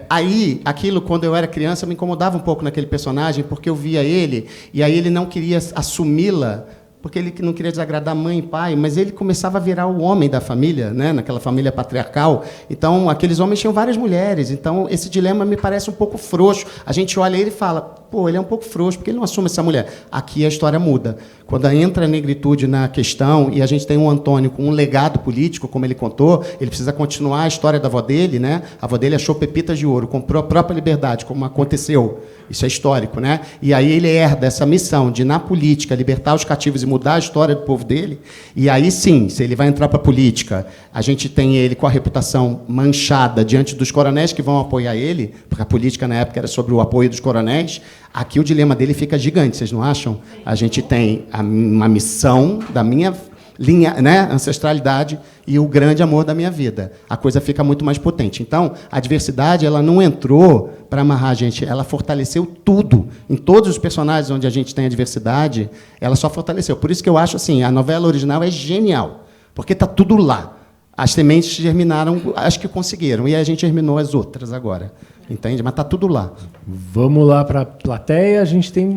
Aí, aquilo, quando eu era criança, me incomodava um pouco naquele personagem, porque eu via ele e aí ele não queria assumi-la, porque ele não queria desagradar mãe e pai, mas ele começava a virar o homem da família, né, naquela família patriarcal. Então, aqueles homens tinham várias mulheres. Então, esse dilema me parece um pouco frouxo. A gente olha ele e fala, pô, ele é um pouco frouxo, porque ele não assume essa mulher. Aqui a história muda. Quando entra a negritude na questão e a gente tem um Antônio com um legado político, como ele contou, ele precisa continuar a história da avó dele, né? A avó dele achou pepitas de ouro, comprou a própria liberdade, como aconteceu. Isso é histórico, né? E aí ele herda essa missão de, na política, libertar os cativos e mudar a história do povo dele. E aí, sim, se ele vai entrar para a política, a gente tem ele com a reputação manchada diante dos coronéis que vão apoiar ele, porque a política, na época, era sobre o apoio dos coronéis. Aqui o dilema dele fica gigante, vocês não acham? A gente tem uma missão da minha linha, né, ancestralidade e o grande amor da minha vida. A coisa fica muito mais potente. Então, a diversidade ela não entrou para amarrar a gente, ela fortaleceu tudo. Em todos os personagens onde a gente tem a diversidade, ela só fortaleceu. Por isso que eu acho assim, a novela original é genial, porque está tudo lá. As sementes germinaram, acho que conseguiram, e a gente germinou as outras agora. Entende? Mas está tudo lá. Vamos lá para a plateia. A gente tem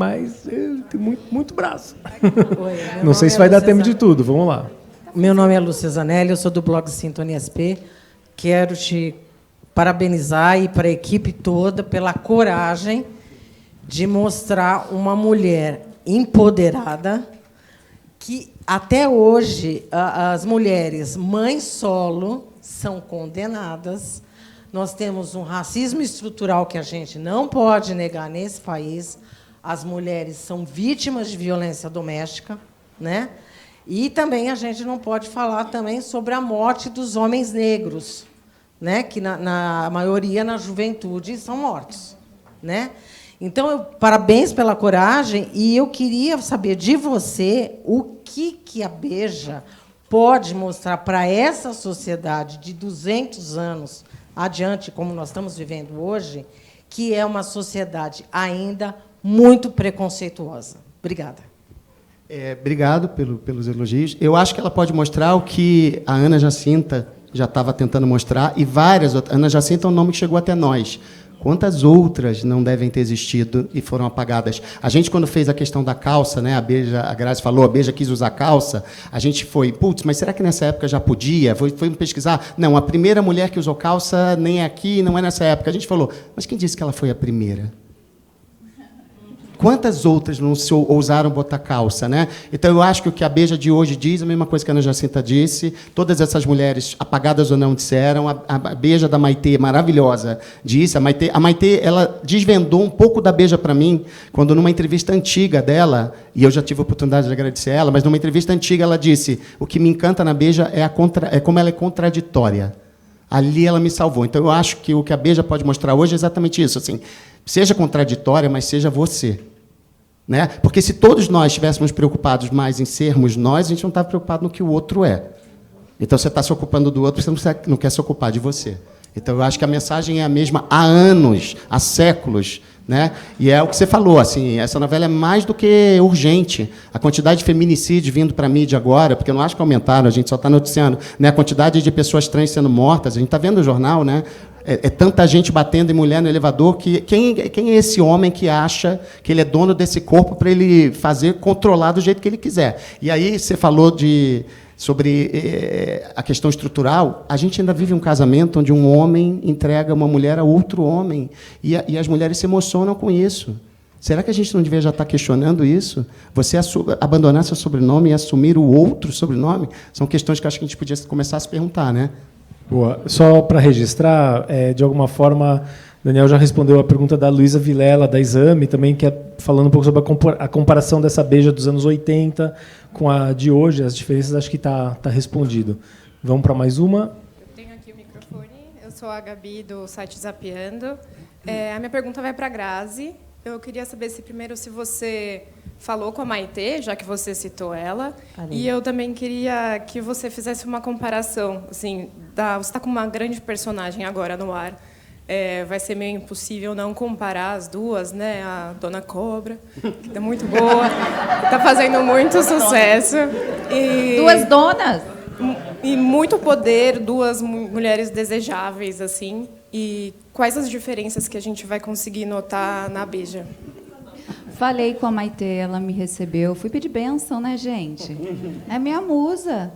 tem muito braço. Oi, não sei se vai dar tempo de tudo. Vamos lá. Meu nome é Lúcia Zanelli, eu sou do blog Sintonia SP. Quero te parabenizar e para a equipe toda pela coragem de mostrar uma mulher empoderada que, até hoje, as mulheres mães solo são condenadas. Nós temos um racismo estrutural que a gente não pode negar nesse país. As mulheres são vítimas de violência doméstica, né? E também a gente não pode falar também sobre a morte dos homens negros, né? Que na maioria na juventude são mortos, né? Então, parabéns pela coragem e eu queria saber de você o que a Beija pode mostrar para essa sociedade de 200 anos adiante, como nós estamos vivendo hoje, que é uma sociedade ainda muito preconceituosa. Obrigada. Obrigado pelos elogios. Eu acho que ela pode mostrar o que a Ana Jacinta já estava tentando mostrar, e várias outras. Ana Jacinta é um nome que chegou até nós. Quantas outras não devem ter existido e foram apagadas? A gente, quando fez a questão da calça, né, a Grazi falou, a Beija quis usar calça, a gente foi, putz, mas será que nessa época já podia? Foi pesquisar? Não, a primeira mulher que usou calça nem é aqui, não é nessa época. A gente falou, mas quem disse que ela foi a primeira? Quantas outras não se ousaram botar calça, né? Então, eu acho que o que a Beija de hoje diz, a mesma coisa que a Ana Jacinta disse, todas essas mulheres, apagadas ou não, disseram, a Beija da Maitê, maravilhosa, disse, a Maitê, ela desvendou um pouco da Beija para mim, quando numa entrevista antiga dela, e eu já tive a oportunidade de agradecer a ela, mas numa entrevista antiga ela disse, o que me encanta na Beija é como ela é contraditória. Ali ela me salvou. Então, eu acho que o que a Beija pode mostrar hoje é exatamente isso, assim, seja contraditória, mas seja você. Né? Porque se todos nós estivéssemos preocupados mais em sermos nós, a gente não está preocupado no que o outro é. Então, você está se ocupando do outro, você não quer se ocupar de você. Então, eu acho que a mensagem é a mesma há anos, há séculos. Né? E é o que você falou, assim, essa novela é mais do que urgente. A quantidade de feminicídios vindo para a mídia agora, porque eu não acho que aumentaram, a gente só está noticiando, né? A quantidade de pessoas trans sendo mortas, a gente está vendo no jornal, né? É tanta gente batendo em mulher no elevador que quem é esse homem que acha que ele é dono desse corpo para ele fazer, controlar do jeito que ele quiser? E aí você falou sobre a questão estrutural. A gente ainda vive um casamento onde um homem entrega uma mulher a outro homem e as mulheres se emocionam com isso. Será que a gente não devia já estar questionando isso? Você abandonar seu sobrenome e assumir o outro sobrenome? São questões que acho que a gente podia começar a se perguntar, né? Boa. Só para registrar, de alguma forma, Daniel já respondeu a pergunta da Luísa Vilela, da Exame, também, que é falando um pouco sobre a comparação dessa Beija dos anos 80 com a de hoje, as diferenças, acho que está respondido. Vamos para mais uma. Eu tenho aqui o microfone, eu sou a Gabi, do site Zapeando. A minha pergunta vai para a Grazi. Eu queria saber se você falou com a Maitê, já que você citou ela, e eu também queria que você fizesse uma comparação. Assim, você está com uma grande personagem agora no ar. Vai ser meio impossível não comparar as duas, né? A Dona Cobra, que está muito boa, está fazendo muito sucesso. Duas donas? E muito poder, duas mulheres desejáveis, assim. E quais as diferenças que a gente vai conseguir notar na Beija? Falei com a Maitê, ela me recebeu. Fui pedir bênção, né, gente? É minha musa,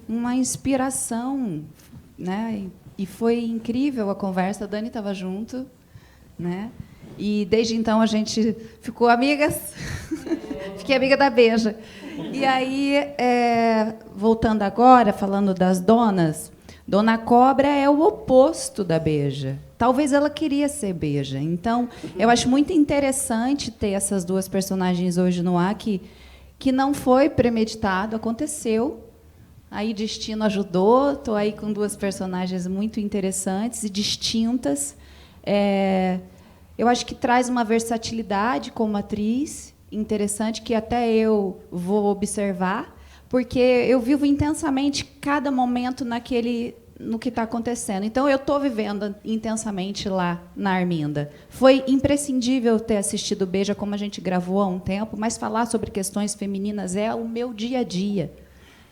uma inspiração, né? E foi incrível a conversa. A Dani estava junto, né? E desde então a gente ficou amigas. Fiquei amiga da Beija. E aí, voltando agora, falando das donas, Dona Cobra é o oposto da Beija. Talvez ela queria ser Beija. Então, eu acho muito interessante ter essas duas personagens hoje no ar, que não foi premeditado, aconteceu. Aí destino ajudou, estou aí com duas personagens muito interessantes e distintas. Eu acho que traz uma versatilidade como atriz interessante, que até eu vou observar, porque eu vivo intensamente cada momento no que está acontecendo. Então, eu estou vivendo intensamente lá na Arminda. Foi imprescindível ter assistido Beija, como a gente gravou há um tempo, mas falar sobre questões femininas é o meu dia a dia.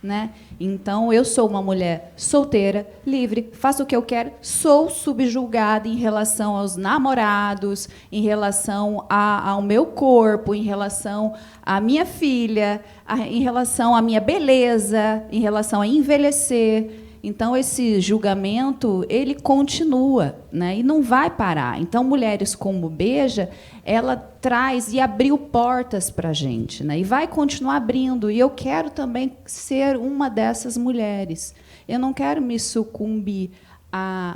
Né? Então, eu sou uma mulher solteira, livre, faço o que eu quero, sou subjugada em relação aos namorados, em relação ao meu corpo, em relação à minha filha, em relação à minha beleza, em relação a envelhecer. Então, esse julgamento, ele continua, né? E não vai parar. Então, mulheres como Beija, ela traz e abriu portas para a gente, né? E vai continuar abrindo. E eu quero também ser uma dessas mulheres. Eu não quero me sucumbir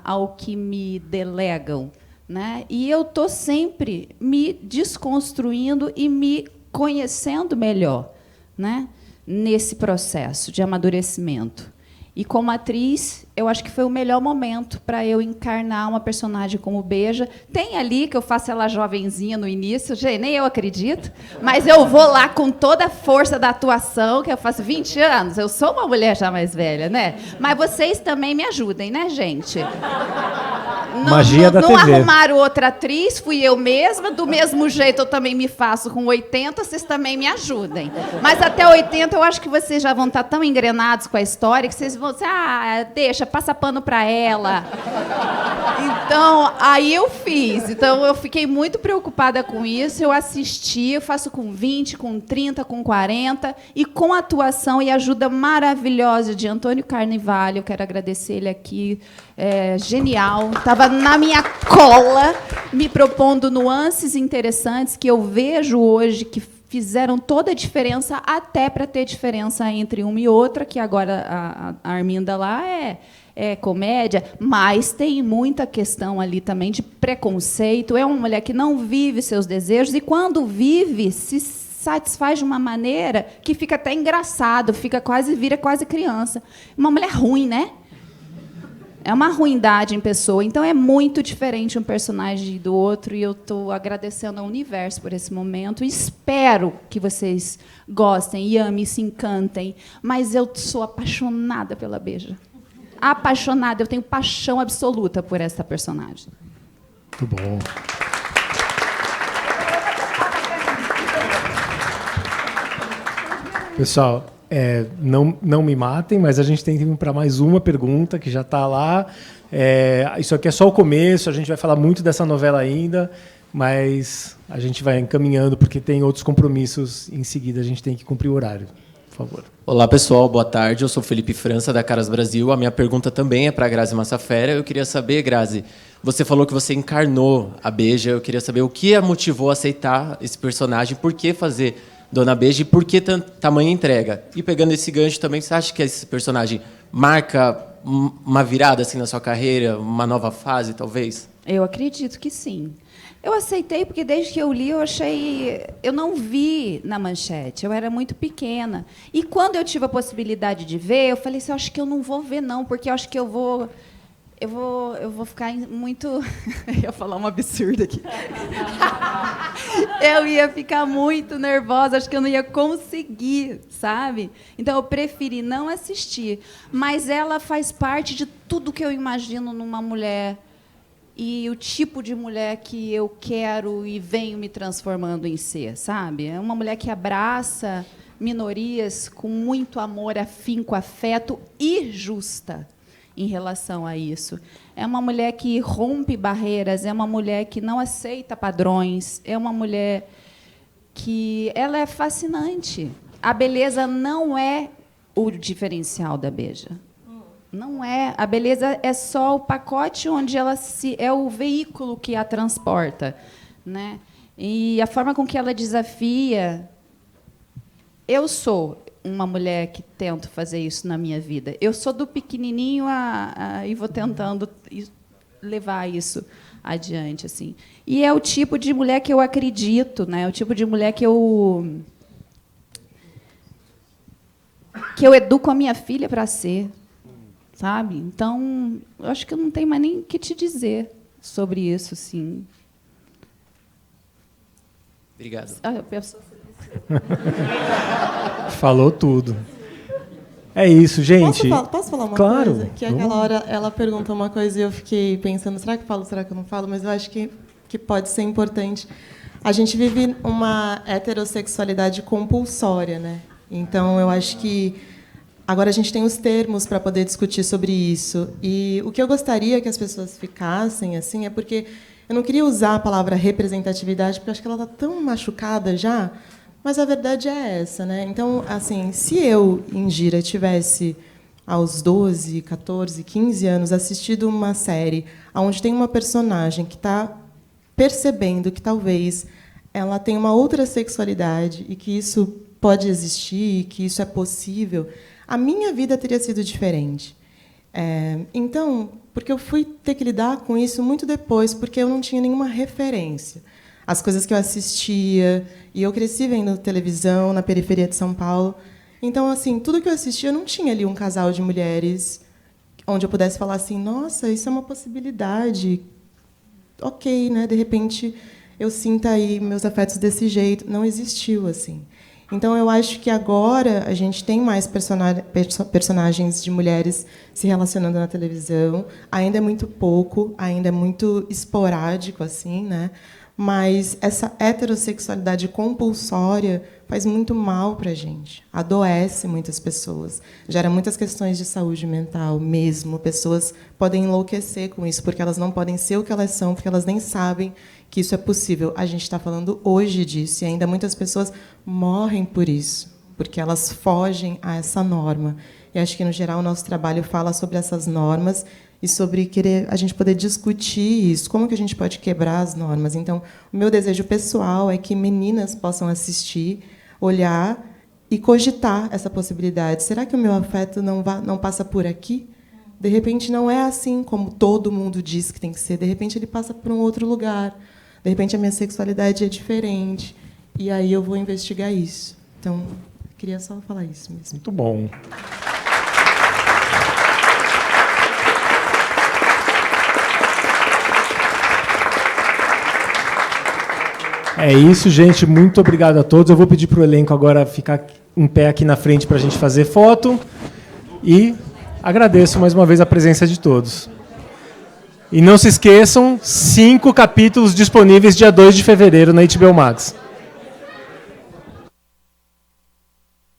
ao que me delegam, né? E eu estou sempre me desconstruindo e me conhecendo melhor, né? Nesse processo de amadurecimento. E, como atriz, eu acho que foi o melhor momento para eu encarnar uma personagem como Beija. Tem ali que eu faço ela jovenzinha no início, gente, nem eu acredito, mas eu vou lá com toda a força da atuação, que eu faço 20 anos. Eu sou uma mulher já mais velha, né? Mas vocês também me ajudem, né, gente? Magia da não TV. arrumaram outra atriz, fui eu mesma. Do mesmo jeito, eu também me faço com 80, vocês também me ajudem. Mas até 80, eu acho que vocês já vão estar tão engrenados com a história que vocês vão dizer, deixa, passa pano para ela. Então, aí eu fiz. Então, eu fiquei muito preocupada com isso. Eu assisti, eu faço com 20, com 30, com 40. E com a atuação e ajuda maravilhosa de Antônio Carnevale, eu quero agradecer ele aqui. Genial. Estava na minha cola, me propondo nuances interessantes que eu vejo hoje que fizeram toda a diferença, até para ter diferença entre uma e outra, que agora a Arminda lá é comédia, mas tem muita questão ali também de preconceito. É uma mulher que não vive seus desejos e, quando vive, se satisfaz de uma maneira que fica até engraçado, vira quase criança. Uma mulher ruim, né? É uma ruindade em pessoa. Então, é muito diferente um personagem do outro, e eu estou agradecendo ao universo por esse momento. Espero que vocês gostem e amem, se encantem. Mas eu sou apaixonada pela Beija. Apaixonada. Eu tenho paixão absoluta por essa personagem. Muito bom. Pessoal, não me matem, mas a gente tem tempo para mais uma pergunta que já está lá. Isso aqui é só o começo, a gente vai falar muito dessa novela ainda, mas a gente vai encaminhando porque tem outros compromissos em seguida, a gente tem que cumprir o horário. Por favor. Olá, pessoal, boa tarde. Eu sou Felipe França, da Caras Brasil. A minha pergunta também é para a Grazi Massafera. Eu queria saber, Grazi, você falou que você encarnou a Beija. Eu queria saber o que a motivou a aceitar esse personagem, por que fazer Dona Beija e por que tamanha entrega? E pegando esse gancho também, você acha que esse personagem marca uma virada assim na sua carreira, uma nova fase, talvez? Eu acredito que sim. Eu aceitei porque, desde que eu li, eu não vi na manchete, eu era muito pequena. E quando eu tive a possibilidade de ver, eu falei assim, eu acho que eu não vou ver, não, porque eu acho que eu vou ficar muito... Eu ia falar um absurdo aqui. Eu ia ficar muito nervosa, acho que eu não ia conseguir, sabe? Então, eu preferi não assistir. Mas ela faz parte de tudo que eu imagino numa mulher e o tipo de mulher que eu quero e venho me transformando em ser, sabe? É uma mulher que abraça minorias com muito amor, afinco, afeto e justa em relação a isso. É uma mulher que rompe barreiras, é uma mulher que não aceita padrões, é uma mulher que ela é fascinante. A beleza não é o diferencial da Beija. Não é. A beleza é só o pacote onde é o veículo que a transporta, né? E a forma com que ela desafia. Eu sou uma mulher que tento fazer isso na minha vida. Eu sou do pequenininho e vou tentando levar isso adiante, assim. E é o tipo de mulher que eu acredito, né? É o tipo de mulher que eu educo a minha filha para ser, sabe? Então, eu acho que eu não tenho mais nem o que te dizer sobre isso, sim. Obrigado. Falou tudo. É isso, gente. Posso falar uma claro, coisa? Que aquela hora ela perguntou uma coisa e eu fiquei pensando, será que eu falo, será que eu não falo? Mas eu acho que pode ser importante. A gente vive uma heterossexualidade compulsória, né? Então, eu acho que agora a gente tem os termos para poder discutir sobre isso. E o que eu gostaria que as pessoas ficassem assim é porque eu não queria usar a palavra representatividade, porque eu acho que ela está tão machucada já. Mas a verdade é essa, né? Então, assim, se eu, Indira, tivesse aos 12, 14, 15 anos assistido uma série onde tem uma personagem que está percebendo que talvez ela tenha uma outra sexualidade e que isso pode existir, que isso é possível, a minha vida teria sido diferente. Então, porque eu fui ter que lidar com isso muito depois, porque eu não tinha nenhuma referência. As coisas que eu assistia, e eu cresci vendo televisão na periferia de São Paulo. Então, assim, tudo que eu assistia, eu não tinha ali um casal de mulheres onde eu pudesse falar assim, nossa, isso é uma possibilidade. Ok, né? De repente, eu sinto aí meus afetos desse jeito. Não existiu, assim. Então, eu acho que agora a gente tem mais personagens de mulheres se relacionando na televisão. Ainda é muito pouco, ainda é muito esporádico, assim, né? Mas essa heterossexualidade compulsória faz muito mal para a gente. Adoece muitas pessoas. Gera muitas questões de saúde mental mesmo. Pessoas podem enlouquecer com isso, porque elas não podem ser o que elas são, porque elas nem sabem que isso é possível. A gente está falando hoje disso, e ainda muitas pessoas morrem por isso, porque elas fogem a essa norma. E acho que, no geral, o nosso trabalho fala sobre essas normas e sobre querer a gente poder discutir isso, como que a gente pode quebrar as normas. Então, o meu desejo pessoal é que meninas possam assistir, olhar e cogitar essa possibilidade. Será que o meu afeto não passa por aqui? De repente, não é assim como todo mundo diz que tem que ser. De repente, ele passa por um outro lugar. De repente, a minha sexualidade é diferente. E aí eu vou investigar isso. Então, queria só falar isso mesmo. Muito bom. É isso, gente. Muito obrigado a todos. Eu vou pedir para o elenco agora ficar em pé aqui na frente para a gente fazer foto. E agradeço mais uma vez a presença de todos. E não se esqueçam, 5 capítulos disponíveis dia 2 de fevereiro na HBO Max.